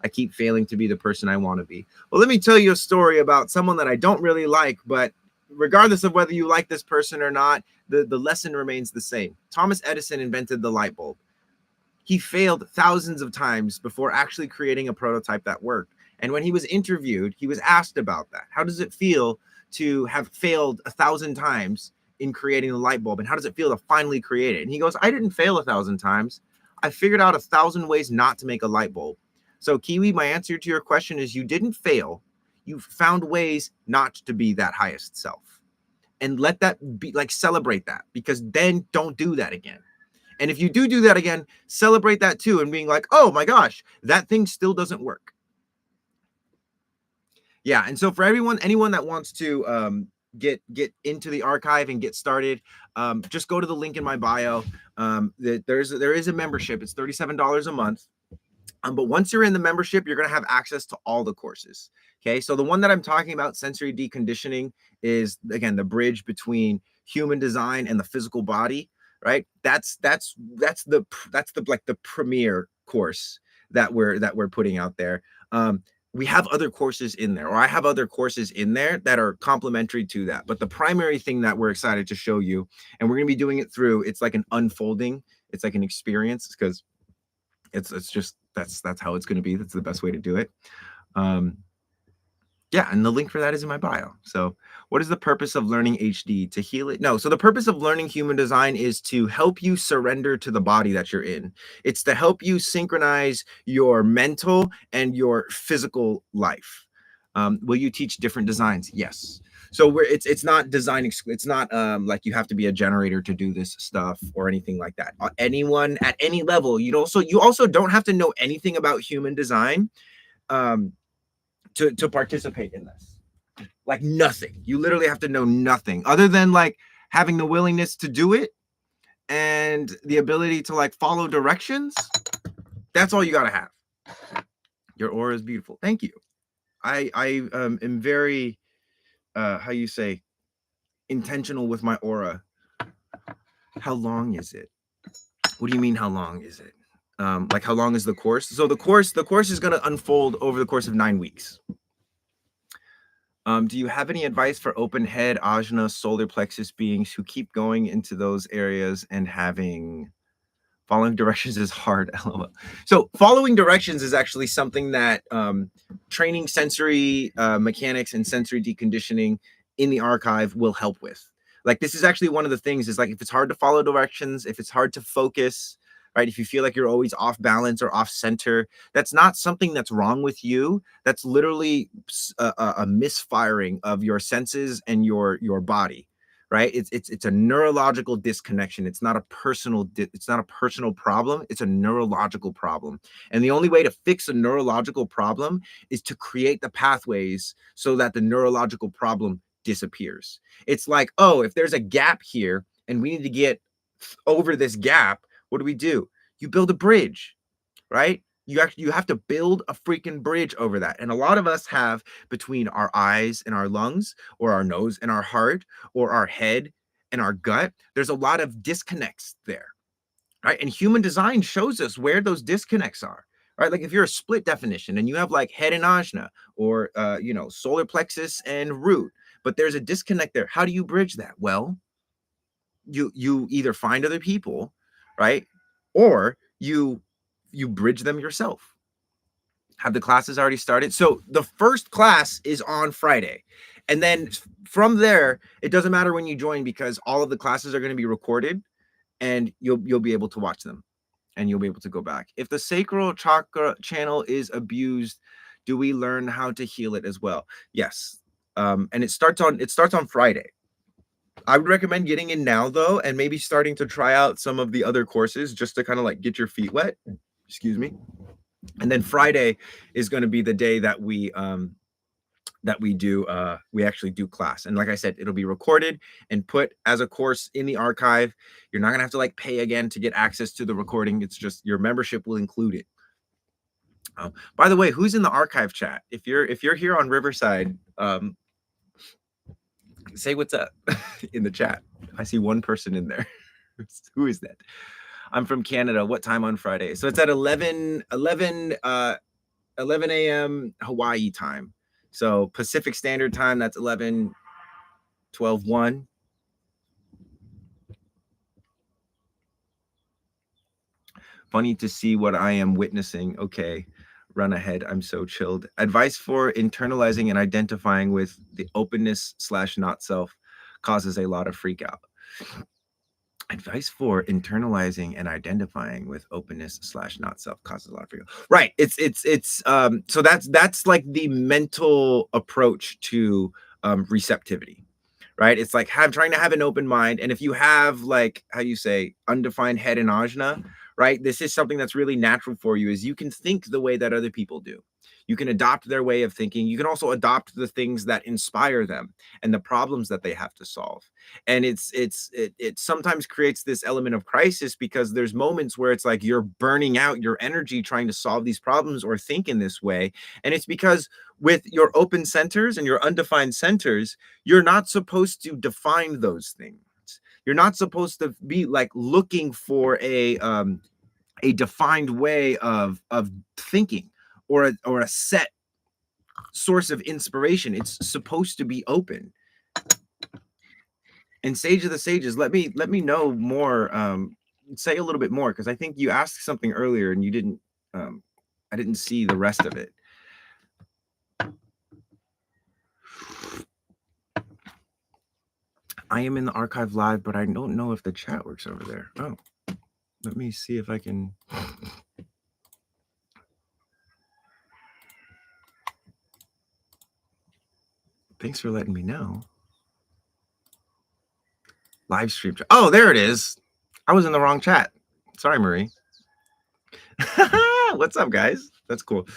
I keep failing to be the person I want to be. Well, let me tell you a story about someone that I don't really like, but regardless of whether you like this person or not, the lesson remains the same. Thomas Edison invented the light bulb. He failed thousands of times before actually creating a prototype that worked. And when he was interviewed, he was asked about that. How does it feel to have failed 1,000 times in creating the light bulb? And how does it feel to finally create it? And he goes, I didn't fail 1,000 times. I figured out 1,000 ways not to make a light bulb. So Kiwi, my answer to your question is you didn't fail. You found ways not to be that highest self. And let that be, like, celebrate that, because then don't do that again. And if you do that again, celebrate that too, and being like, oh my gosh, that thing still doesn't work. Yeah. And so for anyone that wants to get into the archive and get started, just go to the link in my bio. There is a membership. It's $37 a month. But once you're in the membership, you're going to have access to all the courses. Okay. So the one that I'm talking about, sensory deconditioning, is again the bridge between human design and the physical body. Right. That's the like the premier course that we're putting out there. We have other courses in there, or I have other courses in there that are complementary to that. But the primary thing that we're excited to show you, and we're going to be doing it through, it's like an unfolding, it's like an experience, because it's just that's how it's going to be. That's the best way to do it. Yeah, and the link for that is in my bio. So what is the purpose of learning HD? To heal it? No. So the purpose of learning human design is to help you surrender to the body that you're in. It's to help you synchronize your mental and your physical life. Will you teach different designs? Yes. So it's not design, it's not like you have to be a generator to do this stuff or anything like that. Anyone at any level, you also don't have to know anything about human design to participate in this. Like nothing. You literally have to know nothing other than like having the willingness to do it and the ability to like follow directions. That's all you got to have. Your aura is beautiful. Thank you. I am very how you say, intentional with my aura. How long is it? What do you mean how long is it? Like how long is the course? So the course is going to unfold over the course of 9 weeks. Do you have any advice for open head, ajna, solar plexus beings who keep going into those areas and following directions is hard? LOL. So following directions is actually something that training sensory mechanics and sensory deconditioning in the archive will help with. Like this is actually one of the things, is like if it's hard to follow directions, if it's hard to focus, right? If you feel like you're always off balance or off center, that's not something that's wrong with you. That's literally a misfiring of your senses and your body, right? It's a neurological disconnection. It's not a personal problem. It's a neurological problem. And the only way to fix a neurological problem is to create the pathways so that the neurological problem disappears. It's like, oh, if there's a gap here and we need to get over this gap, what do? You build a bridge, right? You have to build a freaking bridge over that. And a lot of us have, between our eyes and our lungs, or our nose and our heart, or our head and our gut, there's a lot of disconnects there, right? And human design shows us where those disconnects are, right? Like if you're a split definition and you have like head and ajna, or solar plexus and root, but there's a disconnect there. How do you bridge that? Well, you either find other people, right? Or you bridge them yourself. Have the classes already started? So the first class is on Friday. And then from there, it doesn't matter when you join, because all of the classes are going to be recorded and you'll be able to watch them and you'll be able to go back. If the sacral chakra channel is abused, do we learn how to heal it as well? Yes. And it starts on Friday. I would recommend getting in now though, and maybe starting to try out some of the other courses just to kind of like get your feet wet. Excuse me. And then Friday is going to be the day that we actually do class. And like I said, it'll be recorded and put as a course in the archive. You're not going to have to like pay again to get access to the recording. It's just your membership will include it. By the way, who's in the archive chat? If you're here on Riverside, say what's up in the chat. I see one person in there. Who is that? I'm from Canada. What time on Friday? So it's at 11 a.m. Hawaii time. So Pacific Standard Time, that's 11, 12, 1. Funny to see what I am witnessing. Okay, run ahead. I'm so chilled. Advice for internalizing and identifying with the openness / not self causes a lot of freak out. Advice for internalizing and identifying with openness / not self causes a lot of freak out. Right. It's so that's like the mental approach to receptivity. Right. It's like trying to have an open mind. And if you have like how you say undefined head and ajna, right? This is something that's really natural for you is you can think the way that other people do. You can adopt their way of thinking. You can also adopt the things that inspire them and the problems that they have to solve. And it sometimes creates this element of crisis because there's moments where it's like you're burning out your energy trying to solve these problems or think in this way. And it's because with your open centers and your undefined centers, you're not supposed to define those things. You're not supposed to be like looking for a defined way of thinking or a set source of inspiration. It's supposed to be open. And Sage of the Sages, let me know more. Say a little bit more because I think you asked something earlier and you didn't. I didn't see the rest of it. I am in the archive live, but I don't know if the chat works over there. Oh, let me see if I can. Thanks for letting me know. Live stream. Oh, there it is. I was in the wrong chat. Sorry, Marie. What's up, guys? That's cool.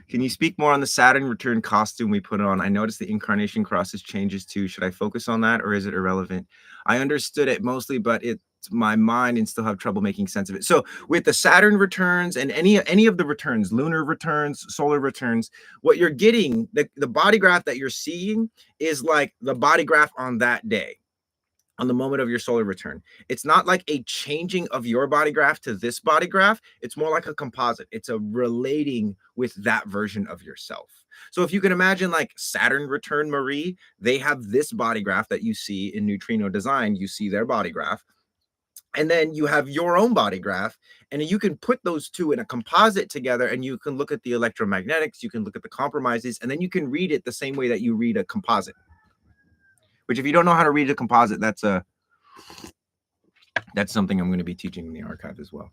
Can you speak more on the Saturn return costume we put on? I noticed the incarnation crosses changes too. Should I focus on that or is it irrelevant? I understood it mostly, but it's my mind and still have trouble making sense of it. So with the Saturn returns and any of the returns, lunar returns, solar returns, what you're getting, the body graph that you're seeing is like the body graph on that day, on the moment of your solar return. It's not like a changing of your body graph to this body graph. It's more like a composite. It's a relating with that version of yourself. So if you can imagine like Saturn return Marie, they have this body graph that you see in Neutrino Design. You see their body graph. And then you have your own body graph, and you can put those two in a composite together, and you can look at the electromagnetics, you can look at the compromises, and then you can read it the same way that you read a composite. Which, if you don't know how to read a composite, that's something I'm going to be teaching in the archive as well.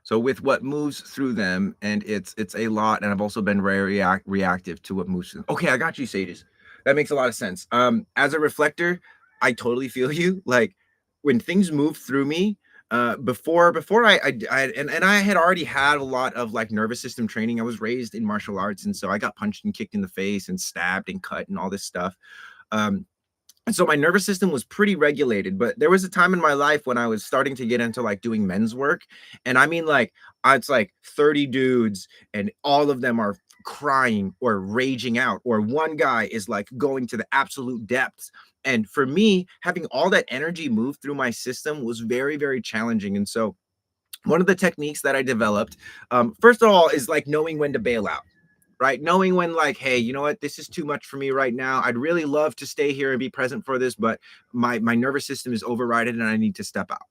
So with what moves through them, and it's a lot, and I've also been very reactive to what moves through them. Okay, I got you, Sages. That makes a lot of sense. As a reflector, I totally feel you. Like when things move through me, before I had already had a lot of like nervous system training. I was raised in martial arts, and so I got punched and kicked in the face and stabbed and cut and all this stuff. And so my nervous system was pretty regulated, but there was a time in my life when I was starting to get into like doing men's work. And I mean, like, it's like 30 dudes and all of them are crying or raging out, or one guy is like going to the absolute depths. And for me, having all that energy move through my system was very, very challenging. And so one of the techniques that I developed, first of all, is like knowing when to bail out. Right? Knowing when like, hey, you know what, this is too much for me right now. I'd really love to stay here and be present for this, but my nervous system is overridden and I need to step out.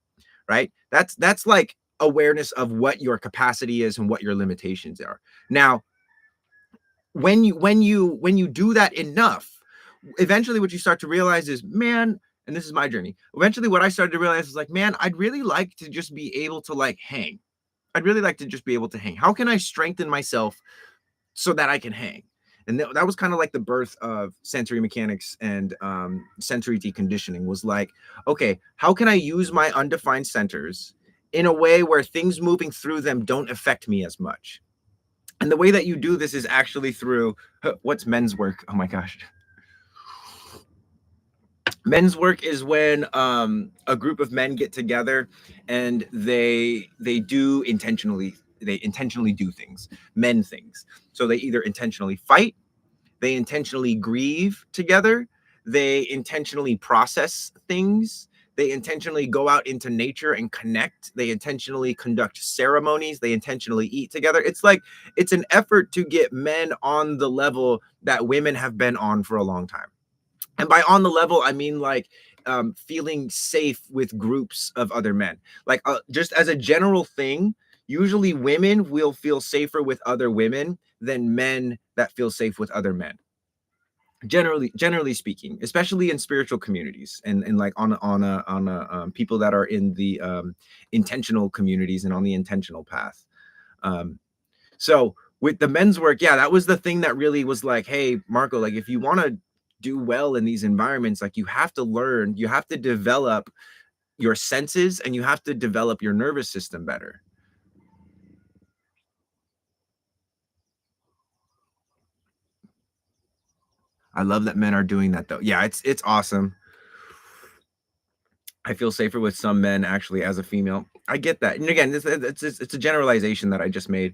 Right? That's like awareness of what your capacity is and what your limitations are. Now, when you do that enough, eventually what you start to realize is, man, and this is my journey. Eventually, what I started to realize is like, man, I'd really like to just be able to like hang. I'd really like to just be able to hang. How can I strengthen myself so that I can hang? And that was kind of like the birth of sensory mechanics and sensory deconditioning. Was like, okay, how can I use my undefined centers in a way where things moving through them don't affect me as much? And the way that you do this is actually through what's men's work? Oh my gosh. Men's work is when a group of men get together and they intentionally do things, men things. So they either intentionally fight, they intentionally grieve together, they intentionally process things, they intentionally go out into nature and connect, they intentionally conduct ceremonies, they intentionally eat together. It's like it's an effort to get men on the level that women have been on for a long time. And by on the level, I mean like feeling safe with groups of other men. Like just as a general thing, usually women will feel safer with other women than men that feel safe with other men. Generally speaking, especially in spiritual communities and like on a people that are in the intentional communities and on the intentional path. So with the men's work, yeah, that was the thing that really was like, hey, Marco, like if you want to do well in these environments, like you have to learn, you have to develop your senses and you have to develop your nervous system better. I love that men are doing that though. Yeah, it's awesome. I feel safer with some men actually as a female. I get that. And again, it's a generalization that I just made.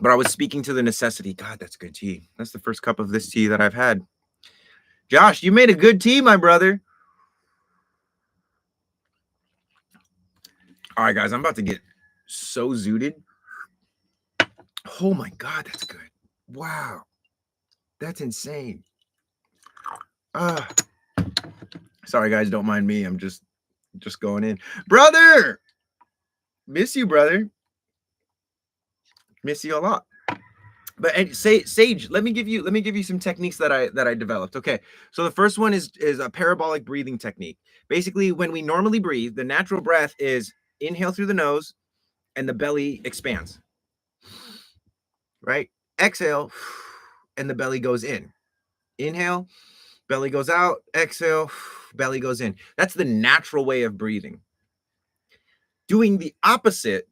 But I was speaking to the necessity. God, that's good tea. That's the first cup of this tea that I've had. Josh, you made a good tea, my brother. All right, guys, I'm about to get so zooted. Oh my God, that's good. Wow. That's insane. Sorry, guys, don't mind me. I'm just going in. Brother! Miss you, brother. Miss you a lot. But Sage, let me give you some techniques that I developed. Okay, so the first one is a parabolic breathing technique. Basically, when we normally breathe, the natural breath is inhale through the nose, and the belly expands. Right? Exhale, and the belly goes in. Inhale, belly goes out. Exhale, belly goes in. That's the natural way of breathing. Doing the opposite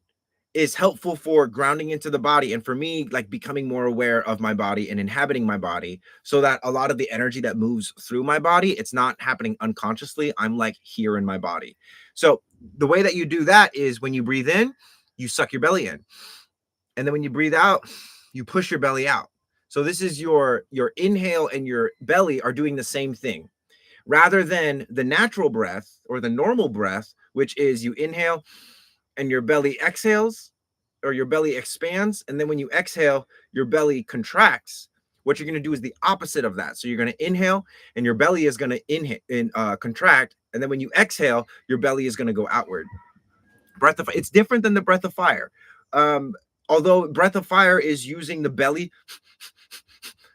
is helpful for grounding into the body and for me like becoming more aware of my body and inhabiting my body so that a lot of the energy that moves through my body, it's not happening unconsciously. I'm like here in my body. So the way that you do that is when you breathe in, you suck your belly in, and then when you breathe out, you push your belly out. So this is your inhale and your belly are doing the same thing rather than the natural breath or the normal breath, which is you inhale and your belly exhales or your belly expands. And then when you exhale, your belly contracts. What you're going to do is the opposite of that. So you're going to inhale and your belly is going to inhale and contract. And then when you exhale, your belly is going to go outward. Breath of it's different than the breath of fire. Although breath of fire is using the belly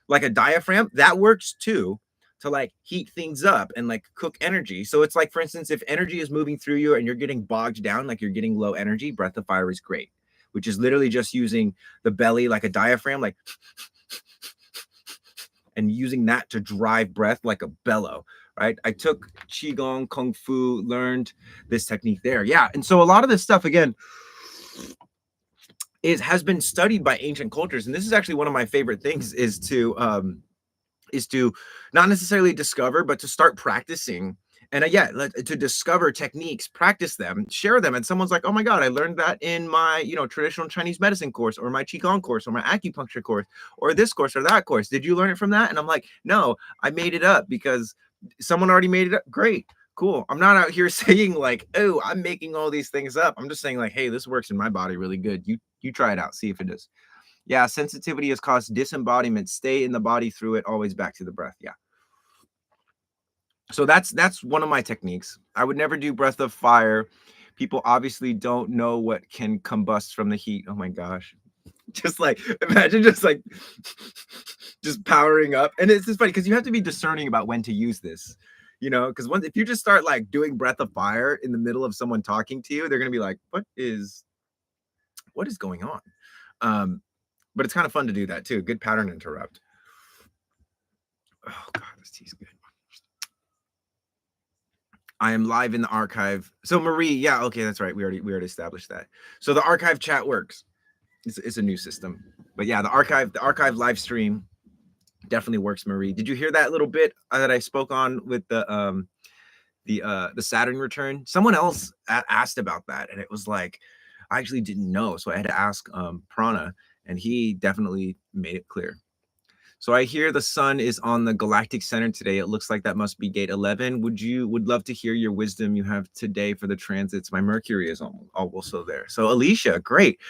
like a diaphragm, that works too to like heat things up and like cook energy. So it's like, for instance, if energy is moving through you and you're getting bogged down, like you're getting low energy, breath of fire is great, which is literally just using the belly like a diaphragm, like, and using that to drive breath like a bellow, right? I took Qigong, Kung Fu, learned this technique there. Yeah. And so a lot of this stuff, again, has been studied by ancient cultures. And this is actually one of my favorite things is to not necessarily discover, but to start practicing. And to discover techniques, practice them, share them. And someone's like, oh my God, I learned that in my, traditional Chinese medicine course or my Qigong course or my acupuncture course or this course or that course. Did you learn it from that? And I'm like, no, I made it up because someone already made it up. Great. Cool. I'm not out here saying like, oh, I'm making all these things up. I'm just saying like, hey, this works in my body really good. You try it out. See if it does. Yeah, sensitivity has caused disembodiment. Stay in the body through it, always back to the breath. Yeah. So that's one of my techniques. I would never do breath of fire. People obviously don't know what can combust from the heat. Oh my gosh. Just like imagine just like just powering up. And it's just funny because you have to be discerning about when to use this. You know, because once if you just start like doing breath of fire in the middle of someone talking to you, they're gonna be like, what is going on? Um, but it's kind of fun to do that too. Good pattern interrupt. Oh god, this tea's good. I am live in the archive. So Marie, yeah, okay, that's right. We already established that. So the archive chat works. It's a new system. But yeah, the archive live stream definitely works, Marie. Did you hear that little bit that I spoke on with the Saturn return? Someone else asked about that, and it was like I actually didn't know, so I had to ask Prana, and he definitely made it clear. So I hear the sun is on the galactic center today. It looks like that must be gate 11. Would love to hear your wisdom you have today for the transits. My Mercury is also there. So Alicia, great.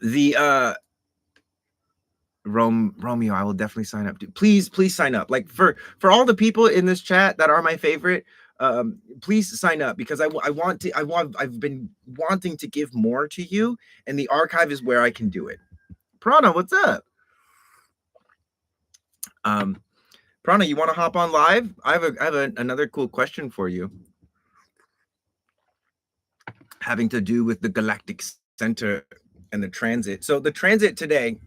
The Romeo, I will definitely sign up. Please sign up. Like for all the people in this chat that are my favorite, please sign up, because I've been wanting to give more to you, and the archive is where I can do it. Prana, what's up? Prana, you want to hop on live? I have another cool question for you, having to do with the galactic center and the transit. So the transit today,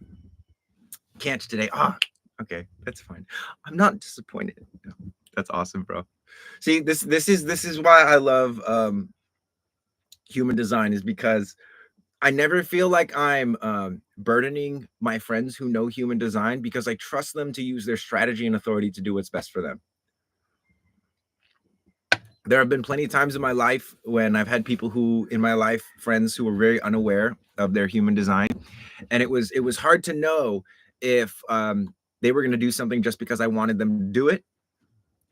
can't today. Okay, that's fine. I'm not disappointed. That's awesome, bro. See, this is why I love human design, is because I never feel like I'm burdening my friends who know human design, because I trust them to use their strategy and authority to do what's best for them. There have been plenty of times in my life when I've had people friends who were very unaware of their human design, and it was hard to know if they were going to do something just because I wanted them to do it.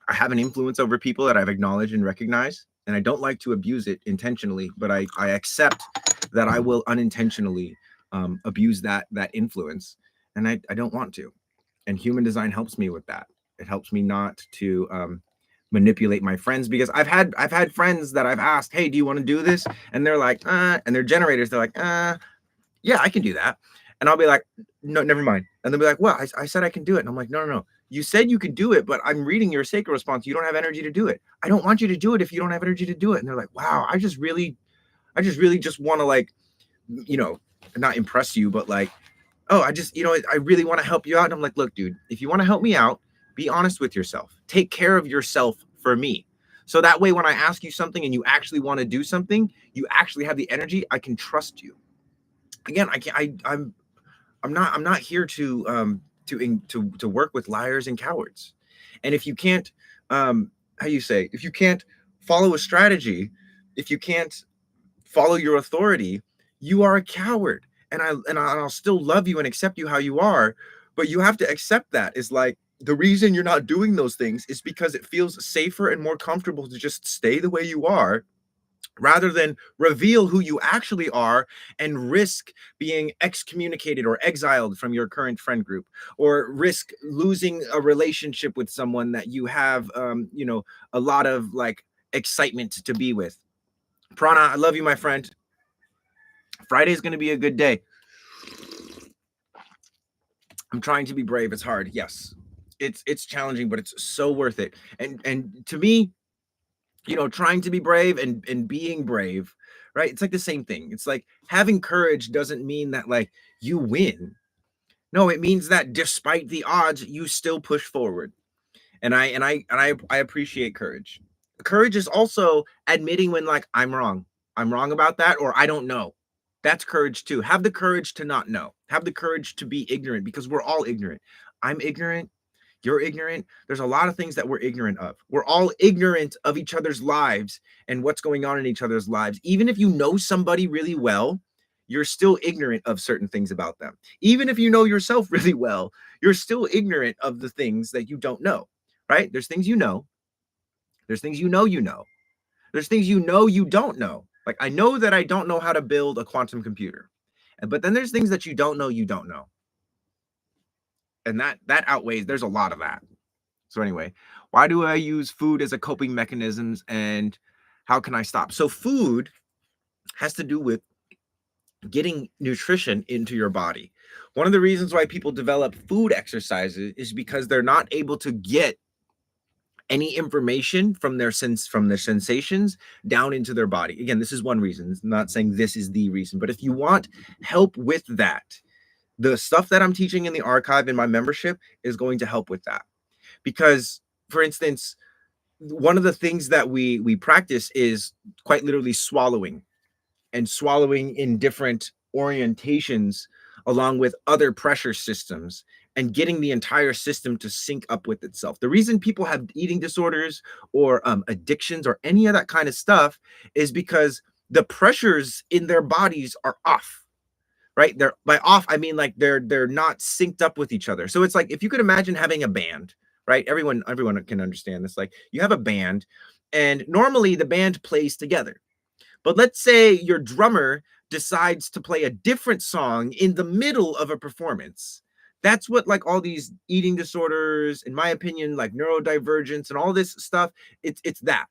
I have an influence over people that I've acknowledged and recognized, and I don't like to abuse it intentionally, but I accept that I will unintentionally abuse that influence, and I don't want to. And human design helps me with that. It helps me not to manipulate my friends, because I've had friends that I've asked, hey, do you want to do this? And they're like, and they're generators. They're like, yeah, I can do that. And I'll be like, no, never mind. And they'll be like, well, I said I can do it. And I'm like, no. You said you could do it, but I'm reading your sacred response. You don't have energy to do it. I don't want you to do it if you don't have energy to do it. And they're like, wow, I just really just want to, like, not impress you, but like, oh, I really want to help you out. And I'm like, look, dude, if you want to help me out, be honest with yourself. Take care of yourself for me. So that way, when I ask you something and you actually want to do something, you actually have the energy, I can trust you. Again, I'm not here to work with liars and cowards. And if you can't, if you can't follow a strategy, if you can't follow your authority, you are a coward. And I'll still love you and accept you how you are, but you have to accept that. Is like, the reason you're not doing those things is because it feels safer and more comfortable to just stay the way you are, rather than reveal who you actually are and risk being excommunicated or exiled from your current friend group, or risk losing a relationship with someone that you have a lot of like excitement to be with. Prana, I love you, my friend. Friday is going to be a good day. I'm trying to be brave. It's hard. Yes, it's challenging, but it's so worth it. And to me, trying to be brave and being brave, right? It's like the same thing. It's like having courage doesn't mean that like you win. No, it means that despite the odds, you still push forward. And I appreciate courage. Courage is also admitting when, like, I'm wrong about that, or I don't know. That's courage too. Have the courage to not know. Have the courage to be ignorant, because we're all ignorant. I'm ignorant. You're ignorant. There's a lot of things that we're ignorant of. We're all ignorant of each other's lives and what's going on in each other's lives. Even if you know somebody really well, you're still ignorant of certain things about them. Even if you know yourself really well, you're still ignorant of the things that you don't know, right? There's things you know. There's things you know. There's things you don't know. Like, I know that I don't know how to build a quantum computer. But then there's things that you don't know. And that outweighs, there's a lot of that. So anyway, why do I use food as a coping mechanisms, and how can I stop? So food has to do with getting nutrition into your body. One of the reasons why people develop food exercises is because they're not able to get any information from their sensations down into their body. Again, this is one reason. I'm not saying this is the reason, but if you want help with that, the stuff that I'm teaching in the archive in my membership is going to help with that. Because, for instance, one of the things that we practice is quite literally swallowing, and swallowing in different orientations along with other pressure systems, and getting the entire system to sync up with itself. The reason people have eating disorders or addictions or any of that kind of stuff is because the pressures in their bodies are off, right? They're, by off I mean like they're not synced up with each other. So it's like, if you could imagine having a band, right? Everyone can understand this. Like, you have a band, and normally the band plays together, but let's say your drummer decides to play a different song in the middle of a performance. That's what, like, all these eating disorders, in my opinion, like neurodivergence and all this stuff, it's that.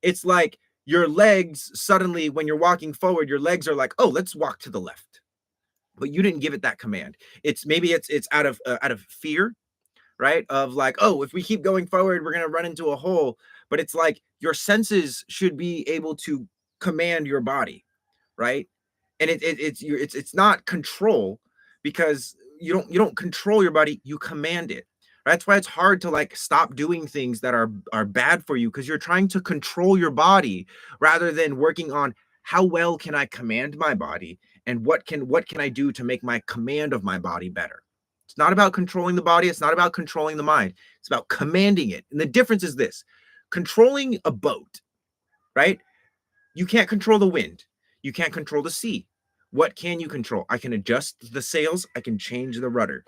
It's like your legs suddenly, when you're walking forward, your legs are like, "Oh, let's walk to the left." But you didn't give it that command. It's maybe it's out of fear, right? Of like, "Oh, if we keep going forward, we're going to run into a hole." But it's like your senses should be able to command your body, right? And it's not control, because you don't control your body, you command it. That's why it's hard to like stop doing things that are bad for you, because you're trying to control your body rather than working on how well can I command my body, and what can I do to make my command of my body better. It's not about controlling the body, it's not about controlling the mind, it's about commanding it. And the difference is this: controlling a boat, right? You can't control the wind. You can't control the sea. What can you control? I can adjust the sails. I can change the rudder.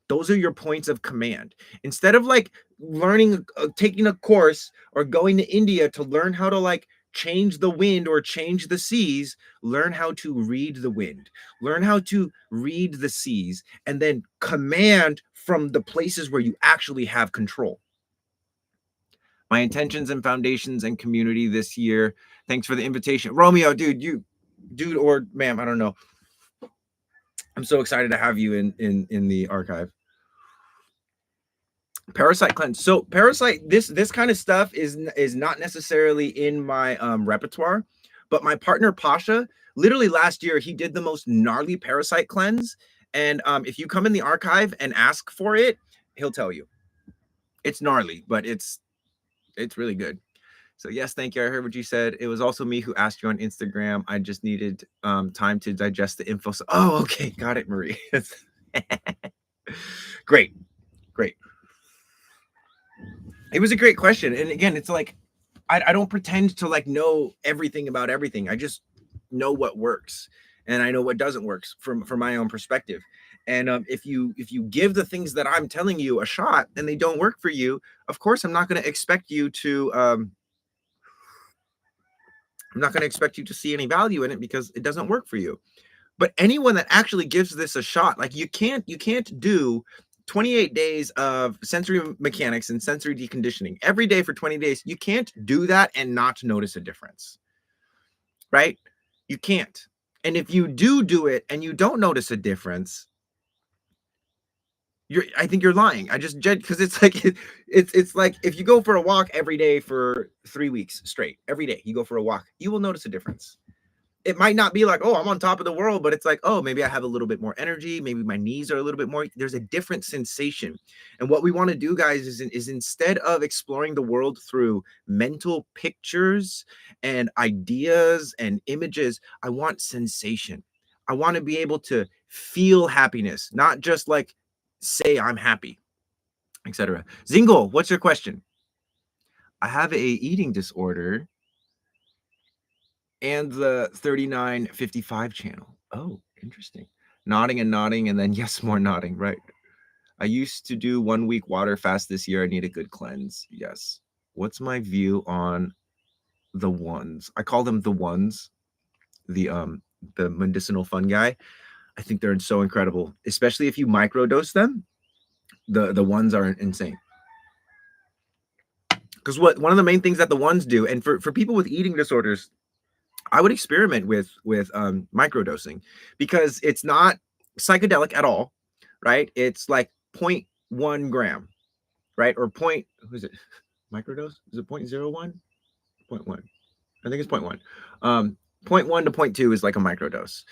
Those are your points of command. Instead of like learning, taking a course or going to India to learn how to like change the wind or change the seas, learn how to read the wind, learn how to read the seas, and then command from the places where you actually have control. My intentions and foundations and community this year. Thanks for the invitation. Romeo, dude or ma'am, I don't know. I'm so excited to have you in the archive. Parasite cleanse. So parasite, this kind of stuff is not necessarily in my repertoire, but my partner Pasha, literally last year, he did the most gnarly parasite cleanse. And if you come in the archive and ask for it, he'll tell you. It's gnarly, but it's really good. So yes, thank you. I heard what you said. It was also me who asked you on Instagram. I just needed time to digest the info. So, oh, okay, got it, Marie. Great, great. It was a great question, and again, it's like I don't pretend to like know everything about everything. I just know what works, and I know what doesn't work from my own perspective. And if you give the things that I'm telling you a shot and they don't work for you, of course, I'm not going to expect you to I'm not going to expect you to see any value in it because it doesn't work for you. But anyone that actually gives this a shot, like you can't do 28 days of sensory mechanics and sensory deconditioning every day for 20 days. You can't do that and not notice a difference, right? You can't. And if you do it and you don't notice a difference, I think you're lying. I just judge, because it's like it's like if you go for a walk every day for 3 weeks straight, every day you go for a walk, you will notice a difference. It might not be like, oh, I'm on top of the world, but it's like, oh, maybe I have a little bit more energy. Maybe my knees are a little bit more. There's a different sensation. And what we want to do, guys, is instead of exploring the world through mental pictures and ideas and images, I want sensation. I want to be able to feel happiness, not just like say I'm happy, etc. Zingle, what's your question? I have a eating disorder and the 3955 channel. Oh, interesting. Nodding and nodding, and then yes, more nodding. Right. I used to do 1 week water fast this year. I need a good cleanse. Yes. What's my view on the ones? I call them the ones, the medicinal fungi. I think they're so incredible, especially if you microdose them. The ones are insane. Because one of the main things that the ones do, and for people with eating disorders, I would experiment with microdosing, because it's not psychedelic at all, right? It's like 0.1 gram, right? Or point, who's it? Microdose? Is it 0.01? 0.1. I think it's 0.1. Um, 0.1 to 0.2 is like a microdose.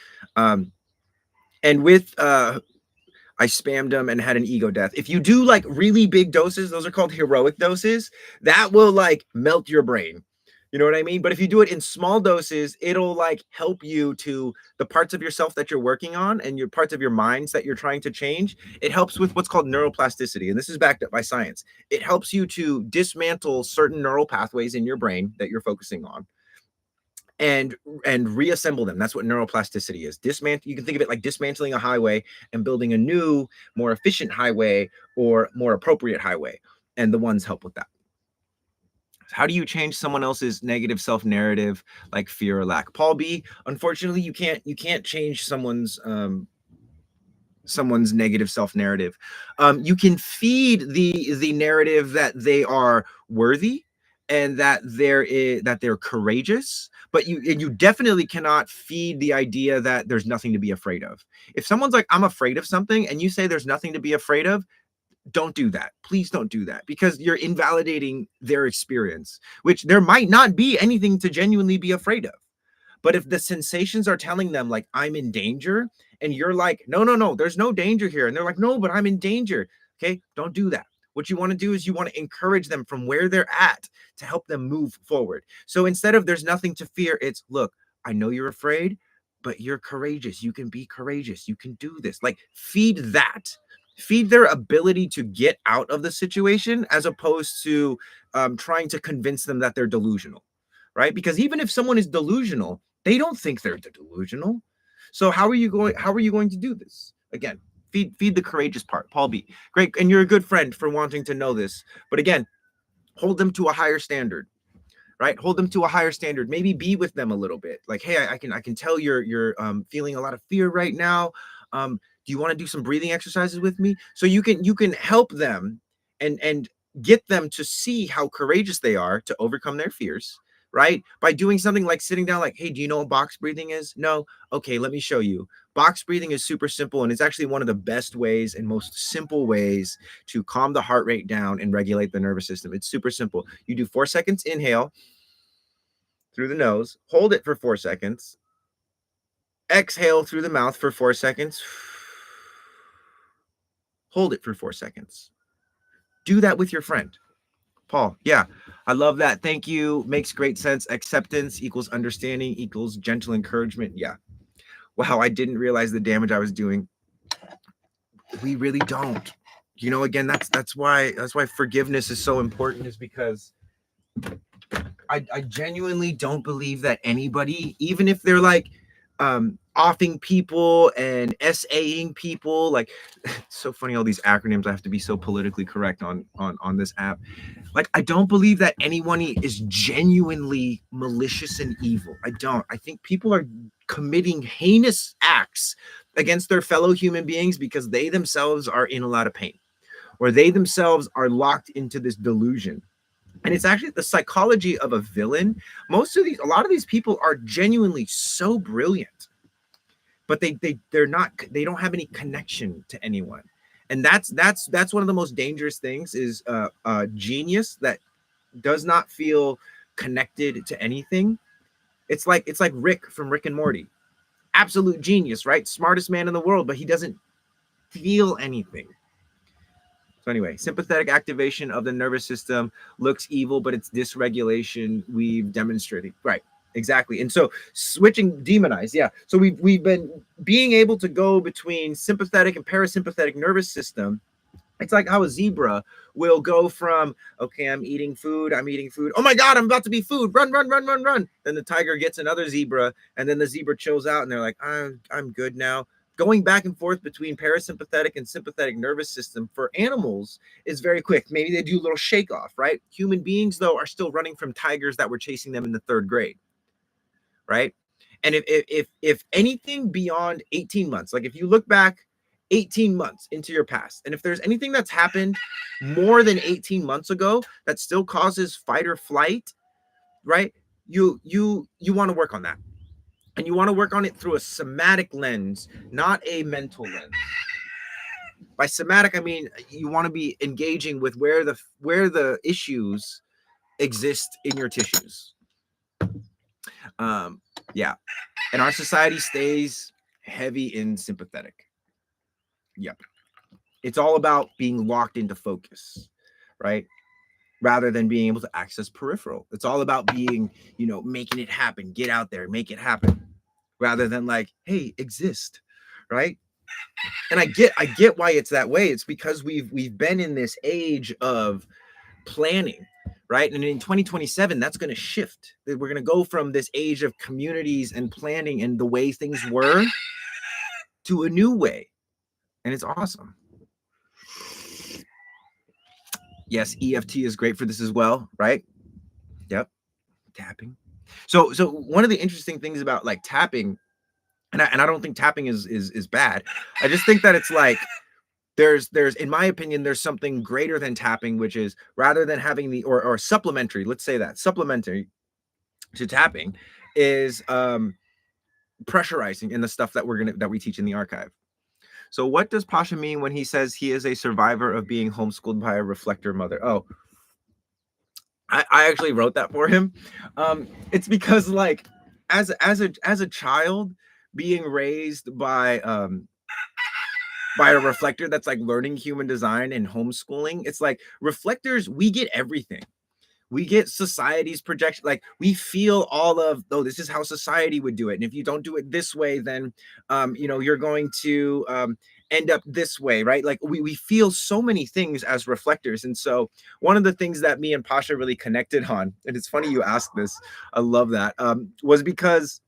And with I spammed them and had an ego death. If you do like really big doses, those are called heroic doses, that will like melt your brain. You know what I mean? But if you do it in small doses, it'll like help you to the parts of yourself that you're working on and your parts of your minds that you're trying to change. It helps with what's called neuroplasticity. And this is backed up by science. It helps you to dismantle certain neural pathways in your brain that you're focusing on and reassemble them. That's what neuroplasticity is. Dismantle. You can think of it like dismantling a highway and building a new, more efficient highway or more appropriate highway. And the ones help with that. How do you change someone else's negative self-narrative like fear or lack? Paul B, unfortunately, you can't change someone's negative self-narrative. You can feed the narrative that they are worthy and that they're courageous, but you definitely cannot feed the idea that there's nothing to be afraid of. If someone's like, I'm afraid of something, and you say there's nothing to be afraid of, don't do that. Please don't do that, because you're invalidating their experience, which there might not be anything to genuinely be afraid of. But if the sensations are telling them like I'm in danger, and you're like, no, there's no danger here. And they're like, no, but I'm in danger. Okay, don't do that. What you want to do is you want to encourage them from where they're at to help them move forward. So instead of there's nothing to fear, it's look, I know you're afraid, but you're courageous. You can be courageous. You can do this. Like feed that. Feed their ability to get out of the situation as opposed to trying to convince them that they're delusional, right? Because even if someone is delusional, they don't think they're delusional. So how are you going to do this? Again, feed the courageous part. Paul B. Great. And you're a good friend for wanting to know this. But again, hold them to a higher standard, right? Hold them to a higher standard. Maybe be with them a little bit. Like, hey, I can tell you're feeling a lot of fear right now. Do you want to do some breathing exercises with me? So you can help them and get them to see how courageous they are to overcome their fears, right? By doing something like sitting down, like, hey, do you know what box breathing is? No. Okay, let me show you. Box breathing is super simple, and it's actually one of the best ways and most simple ways to calm the heart rate down and regulate the nervous system. It's super simple. You do 4 seconds inhale through the nose, hold it for 4 seconds, exhale through the mouth for 4 seconds, hold it for 4 seconds. Do that with your friend. Paul, yeah, I love that. Thank you. Makes great sense. Acceptance equals understanding equals gentle encouragement. Yeah. Wow, I didn't realize the damage I was doing. We really don't. You know, again, that's why forgiveness is so important, is because I genuinely don't believe that anybody, even if they're like offing people and SAing people, like it's so funny, all these acronyms I have to be so politically correct on this app. Like, I don't believe that anyone is genuinely malicious and evil. I don't. I think people are committing heinous acts against their fellow human beings because they themselves are in a lot of pain, or they themselves are locked into this delusion. And it's actually the psychology of a villain. A lot of these people are genuinely so brilliant, but they're not, they don't have any connection to anyone. And that's one of the most dangerous things, is genius that does not feel connected to anything. It's like Rick from Rick and Morty. Absolute genius, right? Smartest man in the world, but he doesn't feel anything. So anyway, sympathetic activation of the nervous system looks evil, but it's dysregulation we've demonstrated. Right, exactly. And so switching, demonize, yeah. So we've been being able to go between sympathetic and parasympathetic nervous system. It's like how a zebra will go from, okay, I'm eating food. Oh my God, I'm about to be food. Run. Then the tiger gets another zebra, and then the zebra chills out and they're like, I'm good now. Going back and forth between parasympathetic and sympathetic nervous system for animals is very quick. Maybe they do a little shake off, right? Human beings, though, are still running from tigers that were chasing them in the 3rd grade, right? And if anything beyond 18 months, like if you look back 18 months into your past, and if there's anything that's happened more than 18 months ago that still causes fight or flight, right? You want to work on that. And you want to work on it through a somatic lens, not a mental lens. By somatic, I mean you want to be engaging with where the issues exist in your tissues. Yeah. And our society stays heavy in sympathetic. Yep. It's all about being locked into focus, right? Rather than being able to access peripheral. It's all about being, making it happen, get out there, make it happen, rather than like, hey, exist, right? And I get why it's that way. It's because we've been in this age of planning, right? And in 2027, that's going to shift. We're going to go from this age of communities and planning and the way things were to a new way. And it's awesome. Yes, EFT is great for this as well, right? Yep. Tapping. So one of the interesting things about like tapping, and I don't think tapping is bad. I just think that it's like there's in my opinion there's something greater than tapping, which is rather than having the or supplementary, let's say that supplementary to tapping is pressurizing in the stuff that we teach in the archive. So what does Pasha mean when he says he is a survivor of being homeschooled by a reflector mother? Oh, I actually wrote that for him. It's because like as a child being raised by a reflector that's like learning human design and homeschooling, it's like reflectors, we get everything. We get society's projection. Like we feel all of, oh, this is how society would do it. And if you don't do it this way, then, you're going to end up this way, right? Like we feel so many things as reflectors. And so one of the things that me and Pasha really connected on, and it's funny you asked this, I love that, was because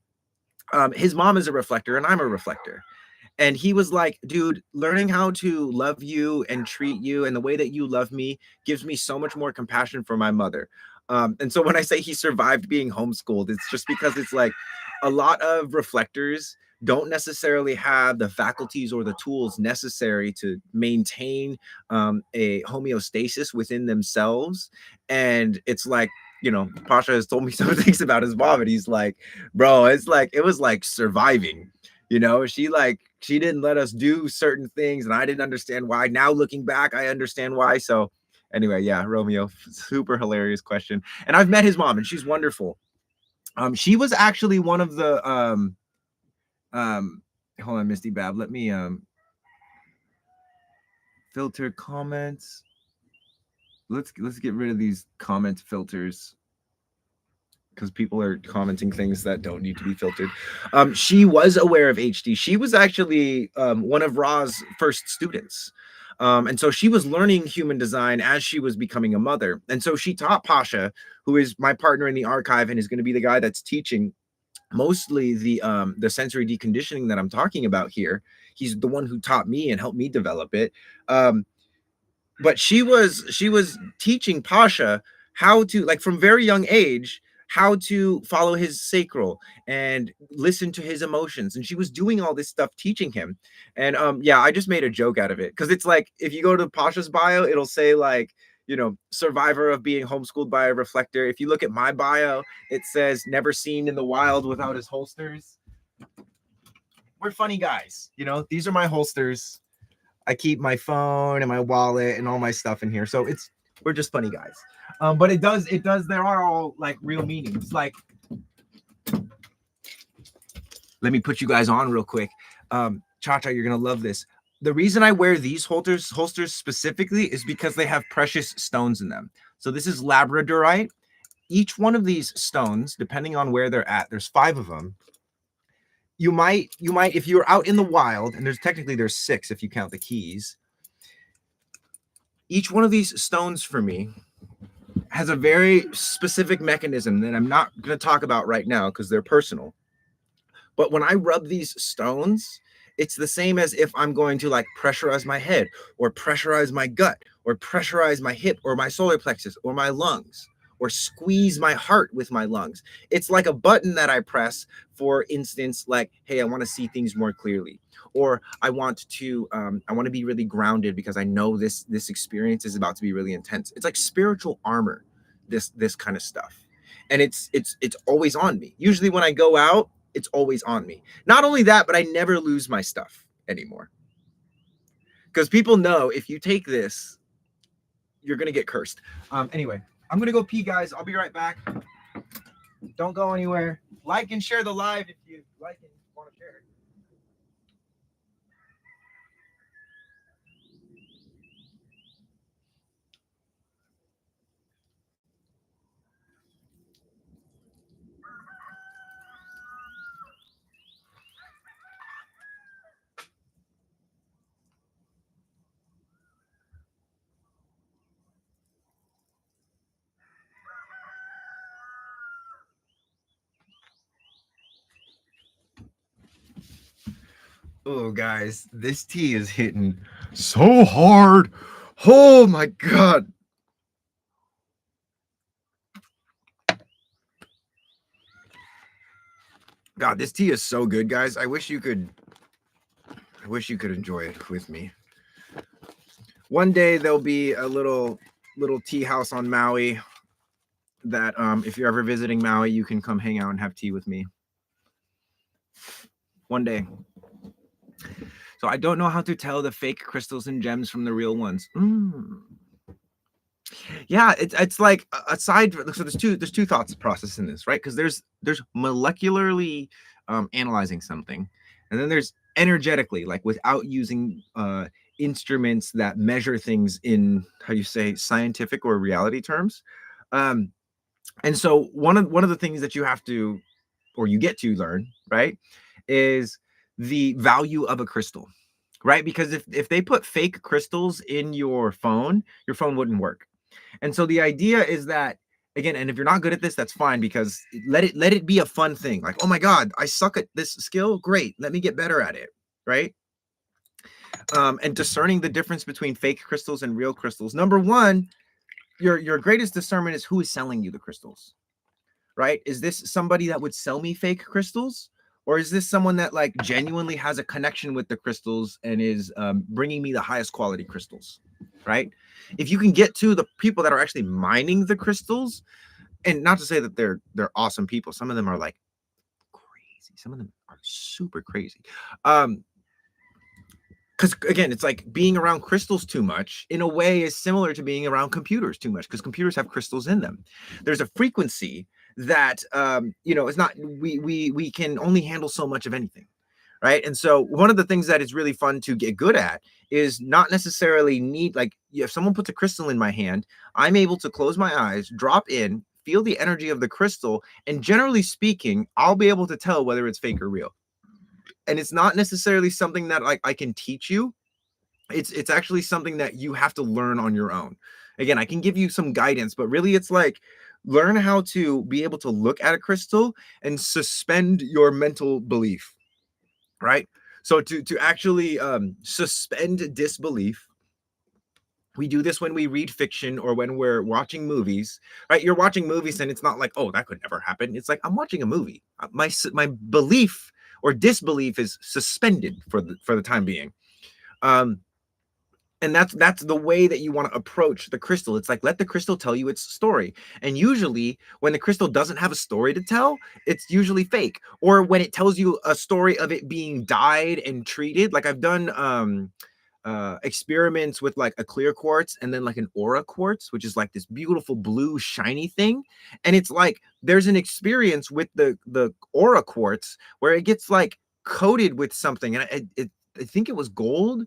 his mom is a reflector and I'm a reflector. And he was like, dude, learning how to love you and treat you and the way that you love me gives me so much more compassion for my mother. And so when I say he survived being homeschooled, it's just because it's like a lot of reflectors don't necessarily have the faculties or the tools necessary to maintain a homeostasis within themselves. And it's like, Pasha has told me some things about his mom, and he's like, bro, it's like, it was like surviving. She didn't let us do certain things, and I didn't understand why. Now looking back, I understand why. So anyway, yeah, Romeo, super hilarious question. And I've met his mom, and she's wonderful. She was actually one of the hold on, Misty Bab. Let me filter comments. Let's get rid of these comment filters, because people are commenting things that don't need to be filtered. She was aware of HD. She was actually one of Ra's first students. And so she was learning human design as she was becoming a mother. And so she taught Pasha, who is my partner in the archive and is going to be the guy that's teaching mostly the sensory deconditioning that I'm talking about here. He's the one who taught me and helped me develop it. But she was teaching Pasha how to, like, from very young age, how to follow his sacral and listen to his emotions. And she was doing all this stuff teaching him. And yeah, I just made a joke out of it, because it's like if you go to Pasha's bio, it'll say like, survivor of being homeschooled by a reflector. If you look at my bio, it says never seen in the wild without his holsters. We're funny guys, these are my holsters. I keep my phone and my wallet and all my stuff in here. So we're just funny guys. But it does, there are all like real meanings. Like, let me put you guys on real quick. Cha-Cha, you're going to love this. The reason I wear these holsters specifically is because they have precious stones in them. So this is labradorite. Each one of these stones, depending on where they're at, there's 5 of them. You might, if you're out in the wild, and there's 6 if you count the keys. Each one of these stones for me has a very specific mechanism that I'm not going to talk about right now because they're personal. But when I rub these stones, it's the same as if I'm going to like pressurize my head or pressurize my gut or pressurize my hip or my solar plexus or my lungs, or squeeze my heart with my lungs. It's like a button that I press, for instance, like, hey, I want to see things more clearly, or I want to be really grounded because I know this experience is about to be really intense. It's like spiritual armor, this kind of stuff. And it's always on me. Usually when I go out, it's always on me. Not only that, but I never lose my stuff anymore. Because people know if you take this, you're going to get cursed. Anyway, I'm gonna go pee, guys. I'll be right back. Don't go anywhere. Like and share the live if you like and want to share it. Oh, guys, this tea is hitting so hard. Oh my God. God, this tea is so good, guys. I wish you could enjoy it with me. One day there'll be a little tea house on Maui that if you're ever visiting Maui, you can come hang out and have tea with me. One day. So I don't know how to tell the fake crystals and gems from the real ones. Yeah, it's like aside so there's two thoughts process in this, right? Because there's molecularly analyzing something, and then there's energetically, like without using instruments that measure things in, how you say, scientific or reality terms. And so one of the things that you have to, or you get to learn, right, is the value of a crystal, right? Because if they put fake crystals in your phone wouldn't work. And so the idea is that, again, and if you're not good at this, that's fine, because let it be a fun thing. Like, oh my God, I suck at this skill. Great, let me get better at it, right? And discerning the difference between fake crystals and real crystals. Number one, your greatest discernment is who is selling you the crystals, right? Is this somebody that would sell me fake crystals? Or is this someone that like genuinely has a connection with the crystals and is bringing me the highest quality crystals, right? If you can get to the people that are actually mining the crystals, and not to say that they're awesome people, some of them are like crazy, some of them are super crazy. Because again, it's like being around crystals too much in a way is similar to being around computers too much, because computers have crystals in them. There's a frequency that it's not, we can only handle so much of anything, right? And so one of the things that is really fun to get good at is not necessarily need, like, if someone puts a crystal in my hand, I'm able to close my eyes, drop in, feel the energy of the crystal, and generally speaking, I'll be able to tell whether it's fake or real. And it's not necessarily something that like I can teach you. It's actually something that you have to learn on your own. Again, I can give you some guidance, but really it's like learn how to be able to look at a crystal and suspend your mental belief, right? So to actually suspend disbelief, we do this when we read fiction or when we're watching movies, right? You're watching movies and it's not like, oh, that could never happen. It's like, I'm watching a movie. My belief or disbelief is suspended for the time being. And that's the way that you want to approach the crystal. It's like, let the crystal tell you its story. And usually when the crystal doesn't have a story to tell, it's usually fake. Or when it tells you a story of it being dyed and treated, like I've done experiments with like a clear quartz and then like an aura quartz, which is like this beautiful blue shiny thing. And it's like there's an experience with the aura quartz where it gets like coated with something, and I think it was gold,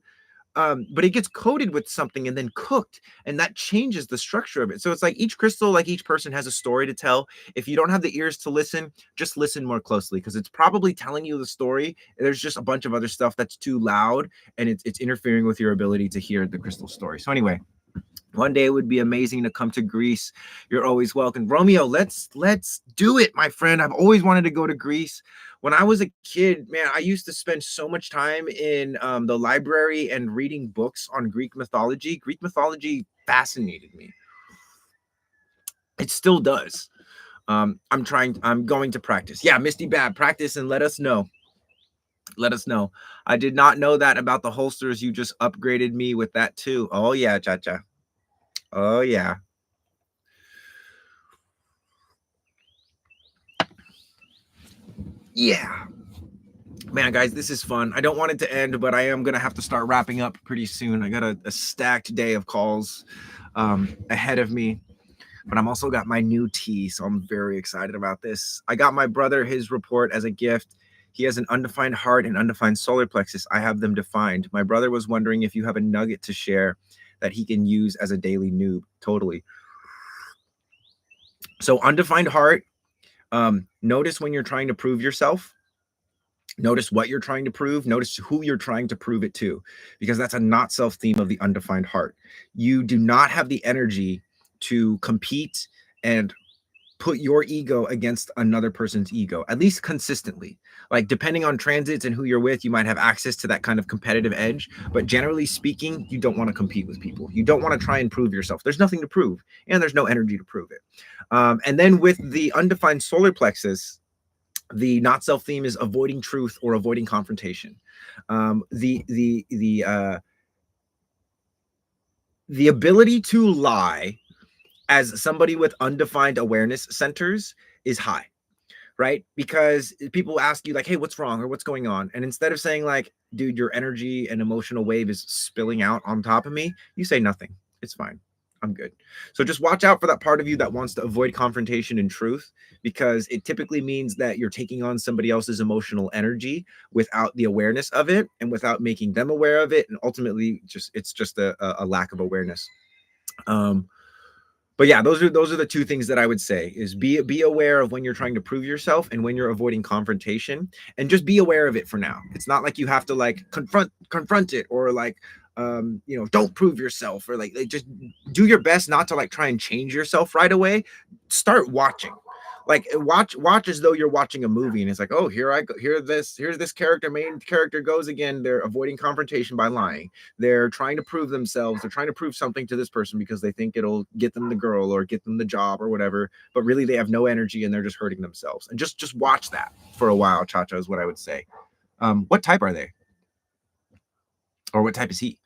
but it gets coated with something and then cooked, and that changes the structure of it. So it's like each crystal, like each person has a story to tell. If you don't have the ears to listen, just listen more closely, because it's probably telling you the story. There's just a bunch of other stuff that's too loud, and it's interfering with your ability to hear the crystal story. So anyway, one day it would be amazing to come to Greece. You're always welcome. Romeo, let's do it, my friend. I've always wanted to go to Greece. When I was a kid, man, I used to spend so much time in the library and reading books on Greek mythology. Greek mythology fascinated me. It still does. I'm going to practice. Yeah, Misty Bab, practice and let us know. Let us know. I did not know that about the holsters. You just upgraded me with that too. Oh yeah, Cha-Cha. Oh yeah. Yeah. Man, guys, this is fun. I don't want it to end, but I am going to have to start wrapping up pretty soon. I got a stacked day of calls ahead of me. but I'm also got my new tea, so I'm very excited about this. I got my brother his report as a gift. He has an undefined heart and undefined solar plexus. I have them defined. My brother was wondering if you have a nugget to share that he can use as a daily noob. Totally. So undefined heart, notice when you're trying to prove yourself. Notice what you're trying to prove. Notice who you're trying to prove it to, because that's a not self theme of the undefined heart. You do not have the energy to compete and put your ego against another person's ego, at least consistently. Like, depending on transits and who you're with, you might have access to that kind of competitive edge. But generally speaking, you don't want to compete with people. You don't want to try and prove yourself. There's nothing to prove, and there's no energy to prove it. And then with the undefined solar plexus, the not self theme is avoiding truth or avoiding confrontation. The ability to lie as somebody with undefined awareness centers is high, right? Because people ask you like, hey, what's wrong or what's going on? And instead of saying like, dude, your energy and emotional wave is spilling out on top of me, you say nothing. It's fine. I'm good. So just watch out for that part of you that wants to avoid confrontation and truth, because it typically means that you're taking on somebody else's emotional energy without the awareness of it and without making them aware of it. And ultimately it's just a lack of awareness. But yeah, those are the two things that I would say is be aware of when you're trying to prove yourself and when you're avoiding confrontation, and just be aware of it for now. It's not like you have to like confront it, or like don't prove yourself, or like just do your best not to like try and change yourself right away. Start watching. Like watch as though you're watching a movie, and it's like, oh, here's this main character goes again. They're avoiding confrontation by lying. They're trying to prove themselves. They're trying to prove something to this person because they think it'll get them the girl or get them the job or whatever, but really they have no energy and they're just hurting themselves. And just watch that for a while. Chacha is what I would say. What type are they, or what type is he?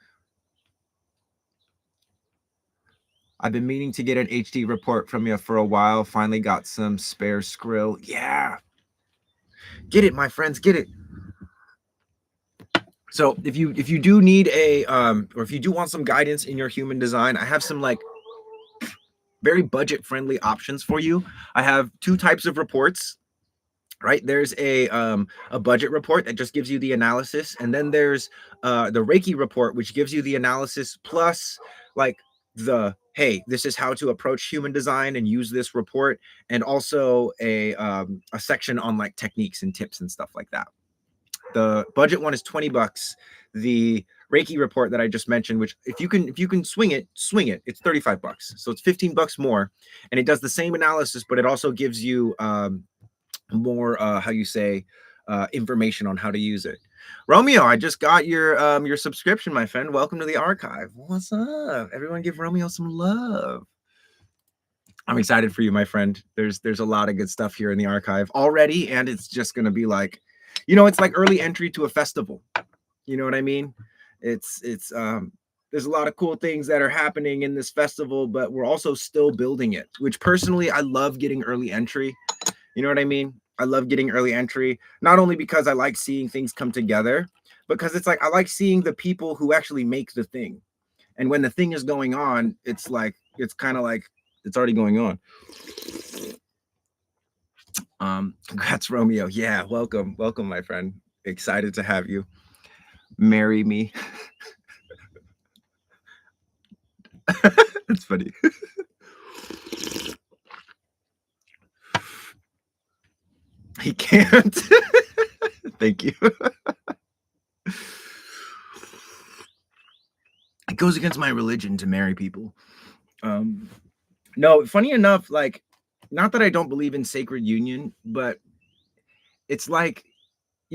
I've been meaning to get an HD report from you for a while. Finally got some spare Skrill. Yeah. Get it, my friends, get it. So if you do need a or if you do want some guidance in your human design, I have some like very budget friendly options for you. I have two types of reports. Right, there's a budget report that just gives you the analysis, and then there's the Reiki report, which gives you the analysis plus like the hey, this is how to approach human design and use this report, and also a section on like techniques and tips and stuff like that. The budget one is $20. The Reiki report that I just mentioned, which if you can swing it, it's $35. So it's $15 more, and it does the same analysis, but it also gives you more information on how to use it. Romeo, I just got your subscription, my friend. Welcome to the archive. What's up? Everyone give Romeo some love. I'm excited for you, my friend. There's a lot of good stuff here in the archive already, and it's just gonna be like, it's like early entry to a festival. You know what I mean? It's there's a lot of cool things that are happening in this festival, but we're also still building it, which personally I love getting early entry. You know what I mean? I love getting early entry, not only because I like seeing things come together, but because it's like I like seeing the people who actually make the thing. And when the thing is going on, it's like it's kind of like it's already going on. Congrats, Romeo. Yeah, welcome, my friend. Excited to have you. Marry me. That's funny. He can't. Thank you. It goes against my religion to marry people. No, funny enough, like, not that I don't believe in sacred union, but it's like,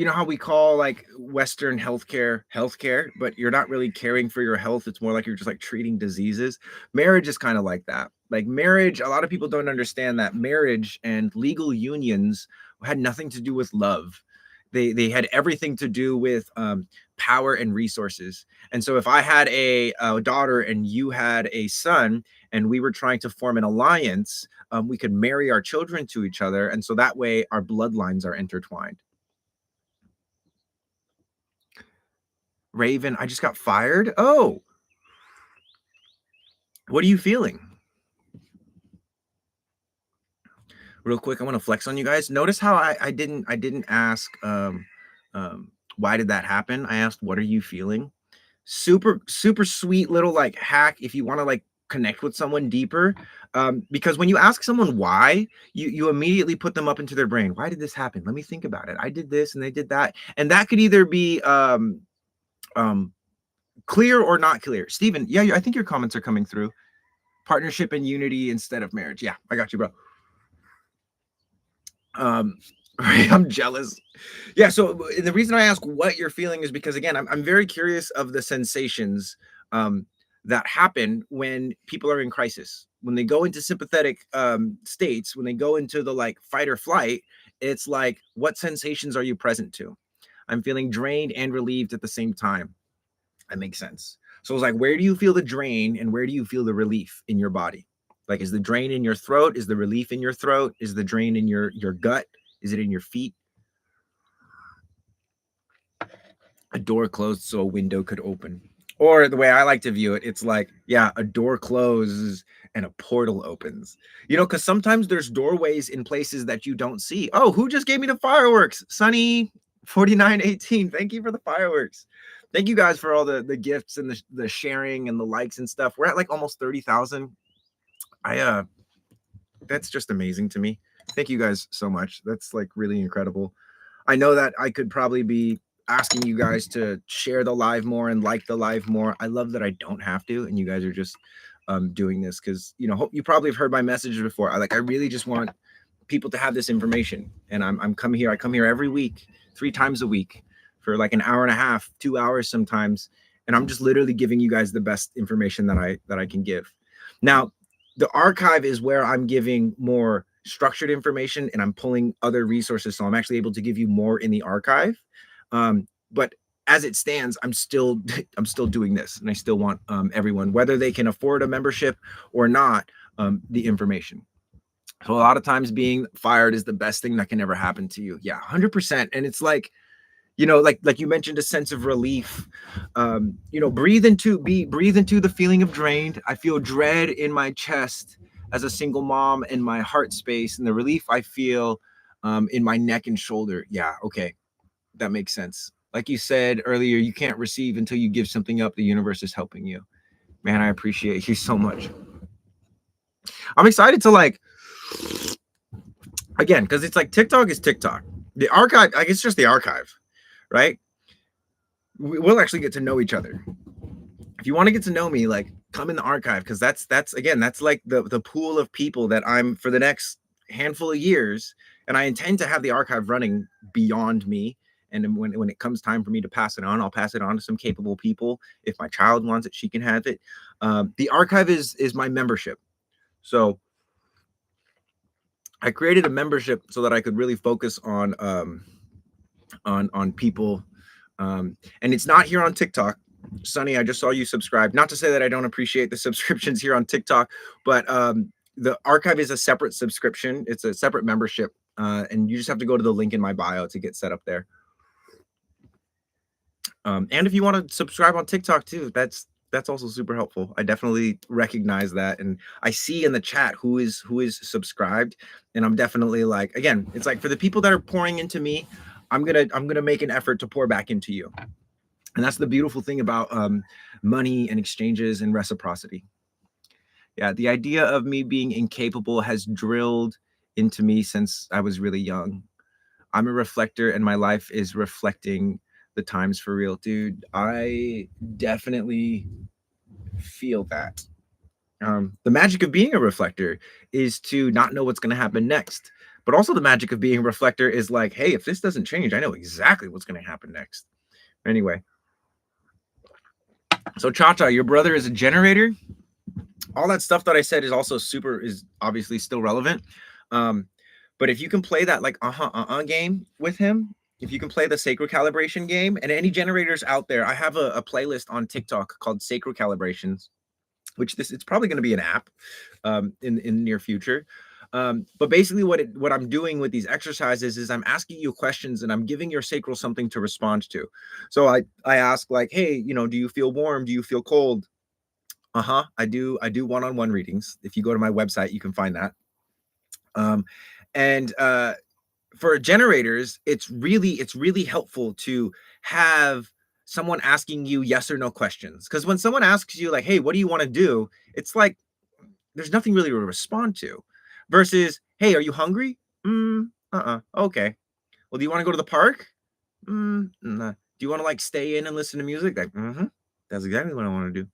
how we call like Western healthcare, but you're not really caring for your health. It's more like you're just like treating diseases. Marriage is kind of like that. Like marriage, a lot of people don't understand that marriage and legal unions had nothing to do with love. They had everything to do with power and resources. And so if I had a daughter and you had a son, and we were trying to form an alliance, we could marry our children to each other, and so that way our bloodlines are intertwined. Raven, I just got fired. Oh, what are you feeling? Real quick, I want to flex on you guys. Notice how I didn't ask why did that happen? I asked what are you feeling? Super sweet little like hack if you want to like connect with someone deeper. Because when you ask someone why, you immediately put them up into their brain. Why did this happen? Let me think about it. I did this and they did that. And that could either be um clear or not clear. Steven, yeah, I think your comments are coming through. Partnership and unity instead of marriage. Yeah, I got you, bro. um right, I'm jealous. Yeah, so the reason I ask what you're feeling is because again, I'm very curious of the sensations um that happen when people are in crisis, when they go into sympathetic states, when they go into the like fight or flight. It's like, what sensations are you present to? I'm feeling drained and relieved at the same time. That makes sense. So it's like, where do you feel the drain and where do you feel the relief in your body? Like, is the drain in your throat? Is the relief in your throat? Is the drain in your gut? Is it in your feet? A door closed so a window could open. Or the way I like to view it, it's like, yeah, a door closes and a portal opens. Because sometimes there's doorways in places that you don't see. Oh, who just gave me the fireworks? Sunny 4918. Thank you for the fireworks. Thank you guys for all the gifts and the sharing and the likes and stuff. We're at like almost 30,000. I That's just amazing to me. Thank you guys so much. That's like really incredible. I know that I could probably be asking you guys to share the live more and like the live more. I love that I don't have to, and you guys are just doing this because hope you probably have heard my message before. I really just want people to have this information, and I'm coming here. I come here every week, 3 times a week, for like an hour and a half, 2 hours sometimes, and I'm just literally giving you guys the best information that I can give. Now, the archive is where I'm giving more structured information and I'm pulling other resources. So I'm actually able to give you more in the archive. But as it stands, I'm still I'm still doing this, and I still want everyone, whether they can afford a membership or not, the information. So a lot of times being fired is the best thing that can ever happen to you. Yeah, 100%. And it's like, like you mentioned, a sense of relief. Breathe into the feeling of drained. I feel dread in my chest as a single mom, in my heart space, and the relief I feel in my neck and shoulder. Yeah, okay, that makes sense. Like you said earlier, you can't receive until you give something up. The universe is helping you. Man, I appreciate you so much. I'm excited to like, again, because it's like TikTok is TikTok. The archive, I guess, just the archive, right? We'll actually get to know each other. If you want to get to know me, like, come in the archive, because that's again, that's like the pool of people that I'm for the next handful of years, and I intend to have the archive running beyond me. And when it comes time for me to pass it on, I'll pass it on to some capable people. If my child wants it, she can have it. The archive is my membership. So I created a membership so that I could really focus on people. And it's not here on TikTok. Sunny, I just saw you subscribe. Not to say that I don't appreciate the subscriptions here on TikTok, but the archive is a separate subscription. It's a separate membership, and you just have to go to the link in my bio to get set up there. And if you want to subscribe on TikTok too, that's also super helpful. I definitely recognize that, and I see in the chat who is subscribed, and I'm definitely like, again, it's like for the people that are pouring into me, I'm gonna make an effort to pour back into you. And that's the beautiful thing about money and exchanges and reciprocity. Yeah, the idea of me being incapable has drilled into me since I was really young. I'm a reflector, and my life is reflecting the times for real. Dude, I definitely feel that. The magic of being a reflector is to not know what's going to happen next. But also, the magic of being a reflector is like, hey, if this doesn't change, I know exactly what's going to happen next. Anyway, so Cha-Cha, your brother is a generator. All that stuff that I said is obviously still relevant. But if you can play that like game with him, if you can play the sacred calibration game, and any generators out there, I have a playlist on TikTok called Sacred Calibrations, which it's probably going to be an app in the near future. But basically what I'm doing with these exercises is I'm asking you questions and I'm giving your sacral something to respond to. So I ask like, hey, do you feel warm? Do you feel cold? I do one-on-one readings. If you go to my website, you can find that. And for generators, it's really helpful to have someone asking you yes or no questions. Because when someone asks you like, "Hey, what do you want to do?" It's like there's nothing really to respond to. Versus, "Hey, are you hungry?" Okay. Well, do you want to go to the park? Nah. Do you want to like stay in and listen to music? Like, that's exactly what I want to do.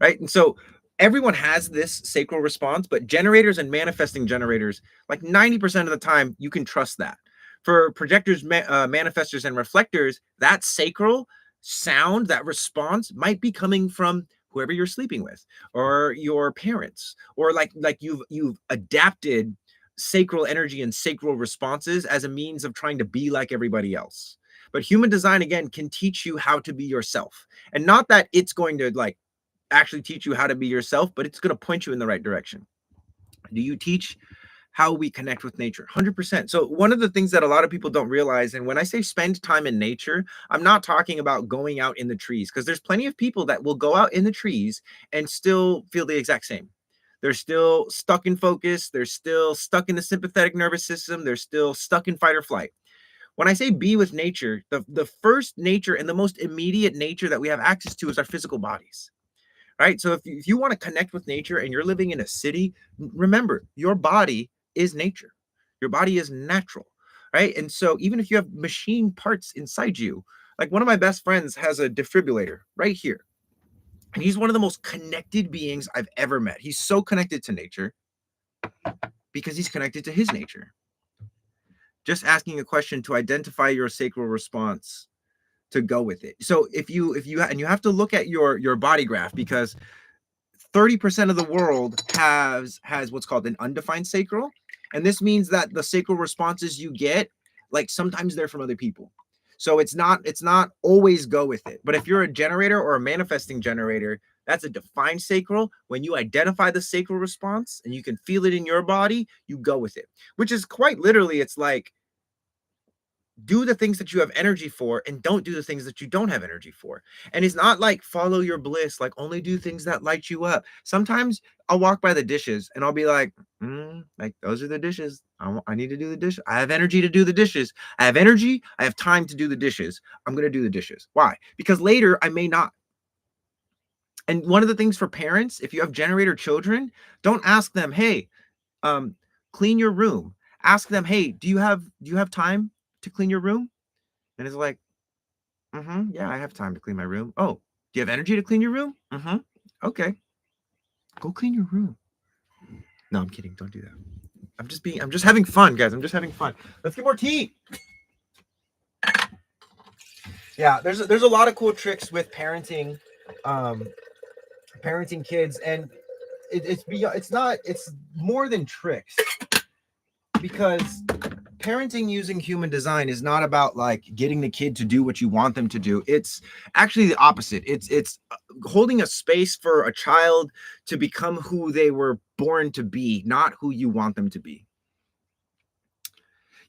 Right. And so everyone has this sacral response, but generators and manifesting generators, like 90% of the time, you can trust that. For projectors, manifestors, and reflectors, that sacral sound, that response might be coming from whoever you're sleeping with or your parents, or like you've adapted sacral energy and sacral responses as a means of trying to be like everybody else. But human design, again, can teach you how to be yourself. And not that it's going to like actually teach you how to be yourself, but it's going to point you in the right direction. Do you teach how we connect with nature? 100%. So one of the things that a lot of people don't realize, and when I say spend time in nature, I'm not talking about going out in the trees, because there's plenty of people that will go out in the trees and still feel the exact same. They're still stuck in focus. They're still stuck in the sympathetic nervous system. They're still stuck in fight or flight. When I say be with nature, the first nature and the most immediate nature that we have access to is our physical bodies, right? So if you want to connect with nature and you're living in a city, remember your body is nature. Your body is natural, right? And so even if you have machine parts inside you, like one of my best friends has a defibrillator right here. And he's one of the most connected beings I've ever met. He's so connected to nature because he's connected to his nature. Just asking a question to identify your sacral response to go with it. So if you and you have to look at your body graph, because 30% of the world has what's called an undefined sacral. And this means that the sacral responses you get, like sometimes they're from other people. So it's not always go with it. But if you're a generator or a manifesting generator, that's a defined sacral. When you identify the sacral response and you can feel it in your body, you go with it. Which is quite literally, it's like do the things that you have energy for and don't do the things that you don't have energy for. And it's not like follow your bliss, like only do things that light you up. Sometimes I'll walk by the dishes and I'll be like, like those are the dishes. I need to do the dishes. I have energy to do the dishes. I have energy. I have time to do the dishes. I'm going to do the dishes. Why? Because later I may not. And one of the things for parents, if you have generator children, don't ask them, hey, um, clean your room. Ask them, hey, do you have time to clean your room? And it's like, yeah, I have time to clean my room. Oh, do you have energy to clean your room? Okay, go clean your room. No, I'm kidding. Don't do that. I'm just having fun, guys. I'm just having fun. Let's get more tea. Yeah, there's a lot of cool tricks with um, parenting kids, and it's more than tricks, because parenting using human design is not about like getting the kid to do what you want them to do. It's actually the opposite. It's holding a space for a child to become who they were born to be, not who you want them to be.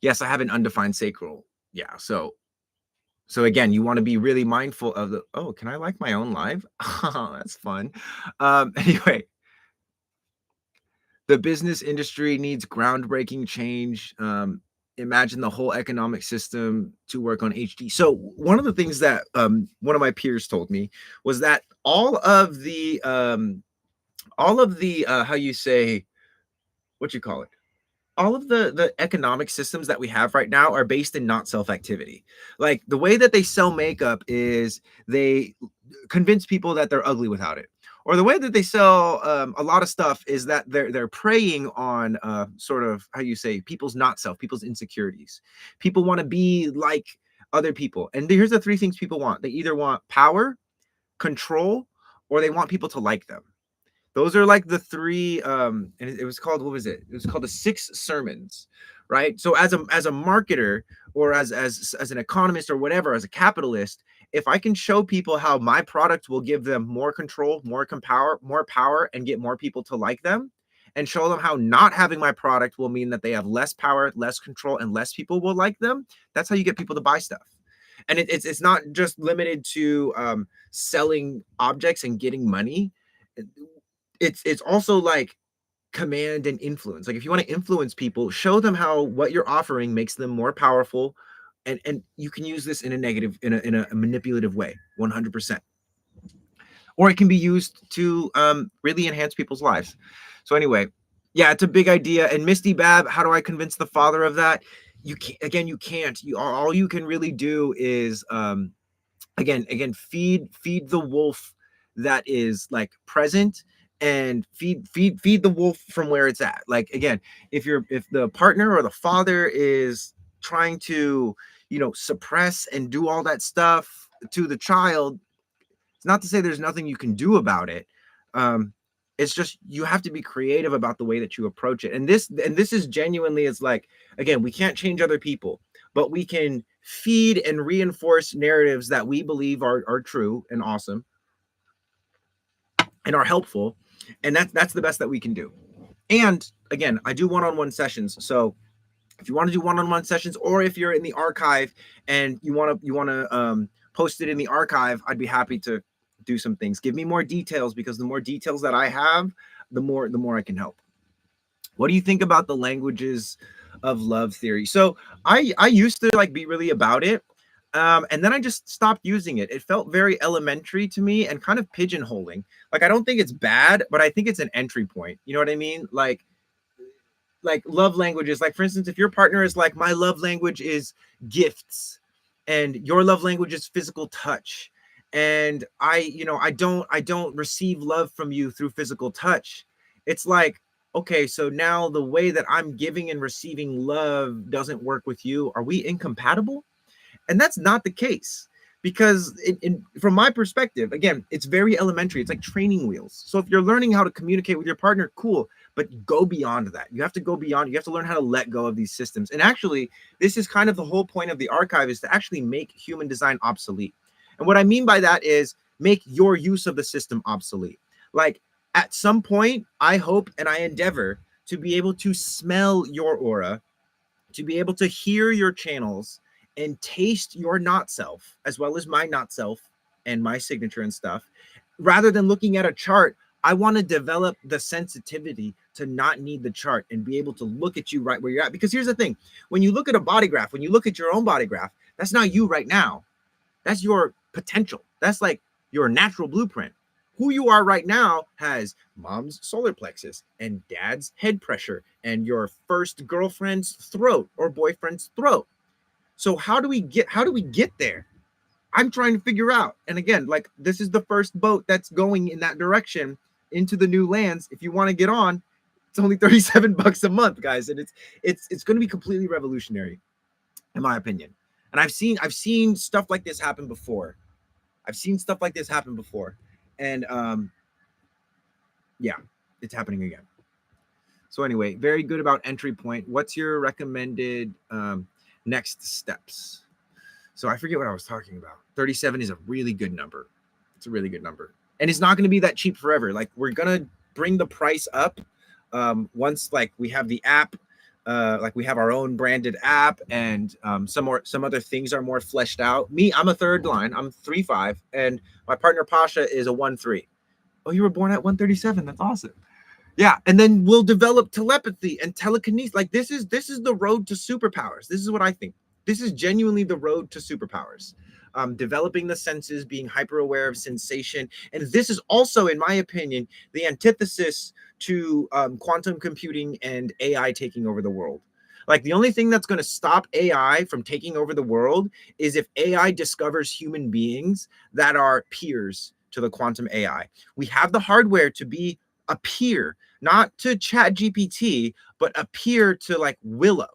Yes, I have an undefined sacral. Yeah, so again, you want to be really mindful of the, oh, can I like my own live? Oh, that's fun. Anyway, the business industry needs groundbreaking change. Imagine the whole economic system to work on HD. So one of the things that one of my peers told me was that all of the how you say, what you call it, all of the economic systems that we have right now are based in not self activity. Like the way that they sell makeup is they convince people that they're ugly without it, or the way that they sell a lot of stuff is that they're preying on sort of how you say people's not self, people's insecurities. People want to be like other people, and here's the three things people want: they either want power, control, or they want people to like them. Those are like the three and it was called, what was it? It was called the six sermons, right? So as a marketer, or as an economist, or whatever, as a capitalist, if I can show people how my product will give them more control, more power, and get more people to like them, and show them how not having my product will mean that they have less power, less control, and less people will like them, that's how you get people to buy stuff. And it's not just limited to selling objects and getting money. It's also like command and influence. Like if you want to influence people, show them how what you're offering makes them more powerful, and you can use this in a negative, in a manipulative way, 100%. Or it can be used to really enhance people's lives. So anyway, yeah, it's a big idea. And Misty Bab, how do I convince the father of that? You can't. Again, you can't. You all you can really do is again feed the wolf that is like present, and feed the wolf from where it's at. Like again, if the partner or the father is trying to suppress and do all that stuff to the child, it's not to say there's nothing you can do about it. It's just you have to be creative about the way that you approach it. And this is genuinely, it's like, again, we can't change other people, but we can feed and reinforce narratives that we believe are true and awesome and are helpful. And that's the best that we can do. And again, I do one-on-one sessions. So if you want to do one-on-one sessions, or if you're in the archive and you want to post it in the archive, I'd be happy to do some things. Give me more details, because the more details that I have, the more I can help. What do you think about the languages of love theory? So I used to like be really about it. And then I just stopped using it. It felt very elementary to me and kind of pigeonholing. Like, I don't think it's bad, but I think it's an entry point. You know what I mean? Like love languages. Like, for instance, if your partner is like, my love language is gifts and your love language is physical touch, and I don't receive love from you through physical touch. It's like, okay, so now the way that I'm giving and receiving love doesn't work with you. Are we incompatible? And that's not the case, because from my perspective, again, it's very elementary. It's like training wheels. So if you're learning how to communicate with your partner, cool, but go beyond that. You have to go beyond. You have to learn how to let go of these systems. And actually, this is kind of the whole point of the archive, is to actually make human design obsolete. And what I mean by that is make your use of the system obsolete. Like, at some point, I hope and I endeavor to be able to smell your aura, to be able to hear your channels, and taste your not self, as well as my not self and my signature and stuff. Rather than looking at a chart, I want to develop the sensitivity to not need the chart and be able to look at you right where you're at. Because here's the thing, when you look at a body graph, when you look at your own body graph, that's not you right now. That's your potential. That's like your natural blueprint. Who you are right now has mom's solar plexus and dad's head pressure and your first girlfriend's throat or boyfriend's throat. So how do we get there? I'm trying to figure out. And again, like, this is the first boat that's going in that direction into the new lands. If you want to get on, it's only $37 a month, guys, and it's going to be completely revolutionary, in my opinion. And I've seen stuff like this happen before. And yeah, it's happening again. So anyway, very good about entry point. What's your recommended next steps? So I forget what I was talking about. 37 is a really good number. It's a really good number. And it's not going to be that cheap forever. Like, we're going to bring the price up once, like, we have the app, like we have our own branded app, and some other things are more fleshed out. I'm a third line. I'm 3'5", and my partner Pasha is a 1'3". Oh, you were born at 137. That's awesome. Yeah, and then we'll develop telepathy and telekinesis. Like, this is the road to superpowers. This is what I think. This is genuinely the road to superpowers. Developing the senses, being hyper aware of sensation. And this is also, in my opinion, the antithesis to quantum computing and AI taking over the world. Like, the only thing that's going to stop AI from taking over the world is if AI discovers human beings that are peers to the quantum AI. We have the hardware to be a peer, not to ChatGPT, but a peer to like Willow.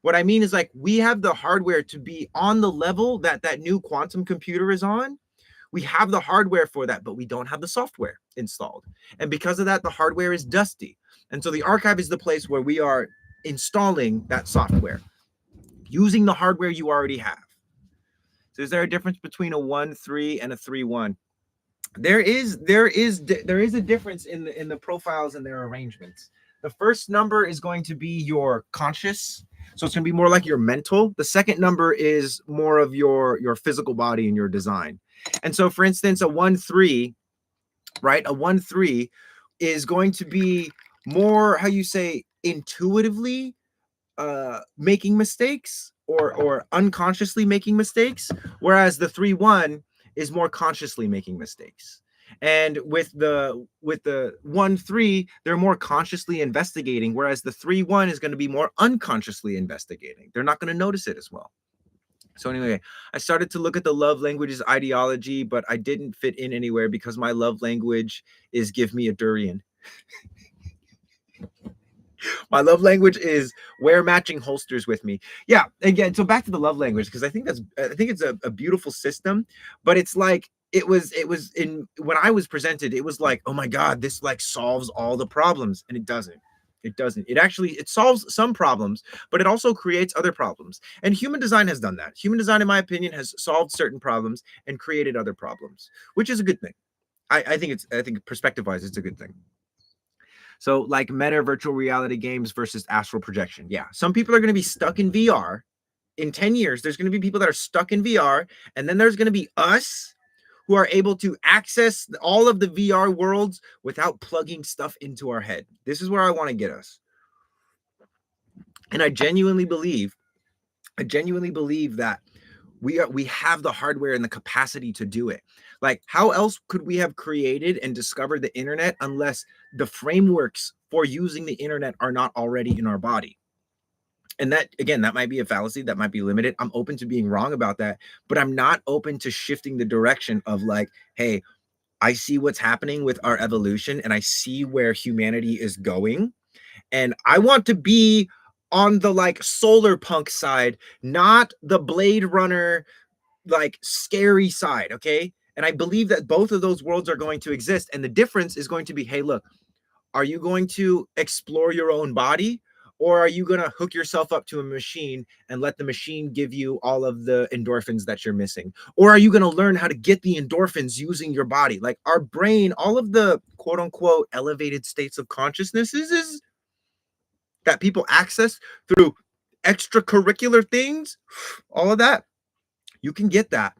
What I mean is, like, we have the hardware to be on the level that new quantum computer is on. We have the hardware for that, but we don't have the software installed. And because of that, the hardware is dusty. And so the archive is the place where we are installing that software, using the hardware you already have. So is there a difference between a 1-3 and a 3-1? There is a difference in the profiles and their arrangements. The first number is going to be your conscious, so it's going to be more like your mental. The second number is more of your physical body and your design. And so, for instance, a 1-3, right? A 1-3 is going to be more, how you say, intuitively making mistakes, or unconsciously making mistakes, whereas the 3-1 is more consciously making mistakes. And with the 1-3, they're more consciously investigating, whereas the 3-1 is going to be more unconsciously investigating. They're not going to notice it as well. So anyway, I started to look at the love languages ideology, but I didn't fit in anywhere because my love language is give me a durian. My love language is wear matching holsters with me. Yeah, again, so back to the love language, because I think it's a beautiful system, but it's like it was in when I was presented, it was like, oh my God, this like solves all the problems, and it doesn't. It doesn't. It actually it solves some problems, but it also creates other problems. And human design has done that. Human design, in my opinion, has solved certain problems and created other problems, which is a good thing. I think perspective wise, it's a good thing. So, like meta virtual reality games versus astral projection. Yeah. Some people are going to be stuck in VR in 10 years. There's going to be people that are stuck in VR. And then there's going to be us who are able to access all of the VR worlds without plugging stuff into our head. This is where I want to get us. And I genuinely believe that we have the hardware and the capacity to do it. Like, how else could we have created and discovered the internet unless the frameworks for using the internet are not already in our body? And that, again, that might be a fallacy, that might be limited. I'm open to being wrong about that, but I'm not open to shifting the direction of like, hey, I see what's happening with our evolution and I see where humanity is going, and I want to be on the like solar punk side, not the Blade Runner like scary side. Okay. And I believe that both of those worlds are going to exist. And the difference is going to be, hey, look, are you going to explore your own body? Or are you going to hook yourself up to a machine and let the machine give you all of the endorphins that you're missing? Or are you going to learn how to get the endorphins using your body? Like our brain, all of the quote unquote elevated states of consciousness is that people access through extracurricular things, all of that, you can get that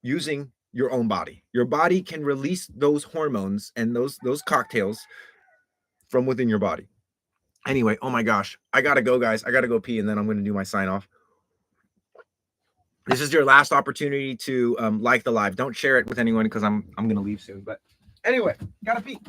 using your own body. Your body can release those hormones and those cocktails from within your body. Anyway, oh my gosh, I gotta go, guys. I gotta go pee, and then I'm gonna do my sign off. This is your last opportunity to like the live. Don't share it with anyone because I'm gonna leave soon. But anyway, gotta pee.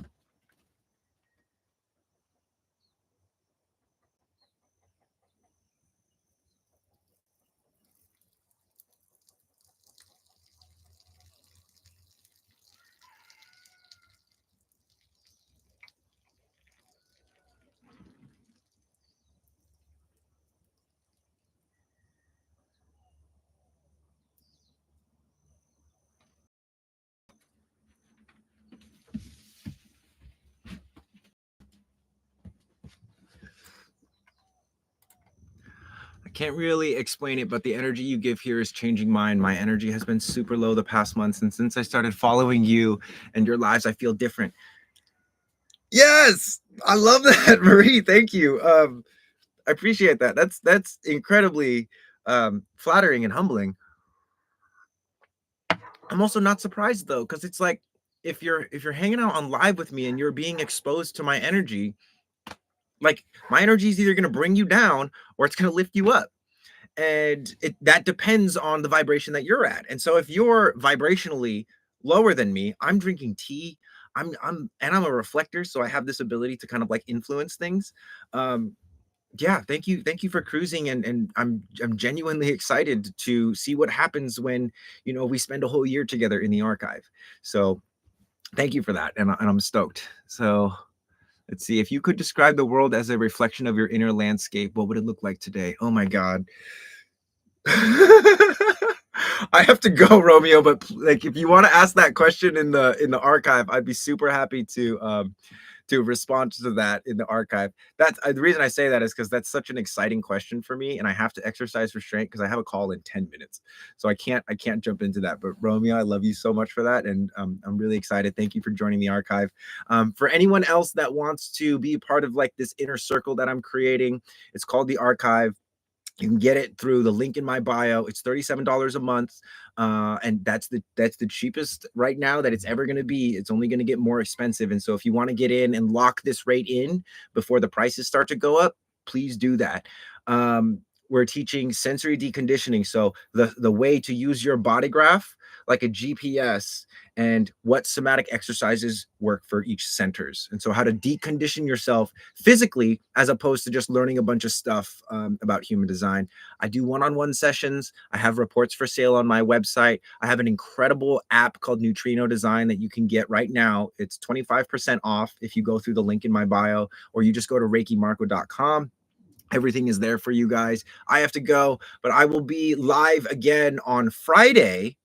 I can't really explain it, but the energy you give here is changing mine. My energy has been super low the past months, and since I started following you and your lives, I feel different. Yes, I love that, Marie. Thank you. I appreciate that. That's incredibly flattering and humbling. I'm also not surprised though, because it's like if you're hanging out on live with me and you're being exposed to my energy, like my energy is either going to bring you down or it's going to lift you up. And that depends on the vibration that you're at. And so if you're vibrationally lower than me, I'm drinking tea. I'm a reflector, so I have this ability to kind of like influence things. Um, yeah, thank you for cruising, and I'm genuinely excited to see what happens when we spend a whole year together in the archive. So thank you for that, and I'm stoked. So let's see, if you could describe the world as a reflection of your inner landscape, what would it look like today? Oh my God. I have to go, Romeo, but like if you want to ask that question in the archive, I'd be super happy to respond to that in the archive. That's the reason I say that is because that's such an exciting question for me, and I have to exercise restraint because I have a call in 10 minutes, so I can't jump into that. But Romeo, I love you so much for that, and I'm really excited. Thank you for joining the archive. For anyone else that wants to be part of like this inner circle that I'm creating, it's called the archive. You can get it through the link in my bio. It's $37 a month. And that's the cheapest right now that it's ever going to be. It's only going to get more expensive. And so if you want to get in and lock this rate in before the prices start to go up, please do that. We're teaching sensory deconditioning. So the way to use your body graph like a GPS, and what somatic exercises work for each centers. And so how to decondition yourself physically as opposed to just learning a bunch of stuff about human design. I do one-on-one sessions. I have reports for sale on my website. I have an incredible app called Neutrino Design that you can get right now. It's 25% off if you go through the link in my bio, or you just go to reikimarco.com. Everything is there for you guys. I have to go, but I will be live again on Friday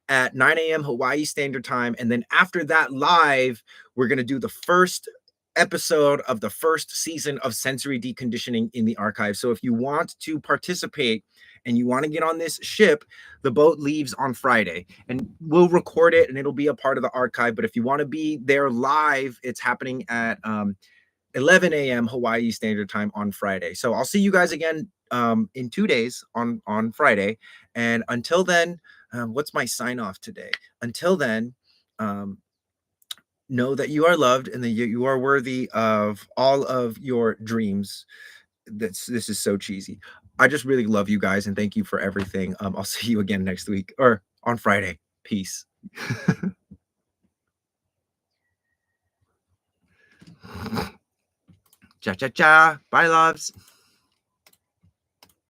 at 9 a.m. Hawaii Standard Time. And then after that live, we're going to do the first episode of the first season of Sensory Deconditioning in the Archive. So if you want to participate and you want to get on this ship, the boat leaves on Friday and we'll record it and it'll be a part of the archive. But if you want to be there live, it's happening at 11 a.m. Hawaii Standard Time on Friday. So I'll see you guys again in 2 days on Friday. And until then, what's my sign off today? Until then, know that you are loved and that you are worthy of all of your dreams. This is so cheesy. I just really love you guys and thank you for everything. I'll see you again next week or on Friday. Peace. Cha cha cha. Bye, loves.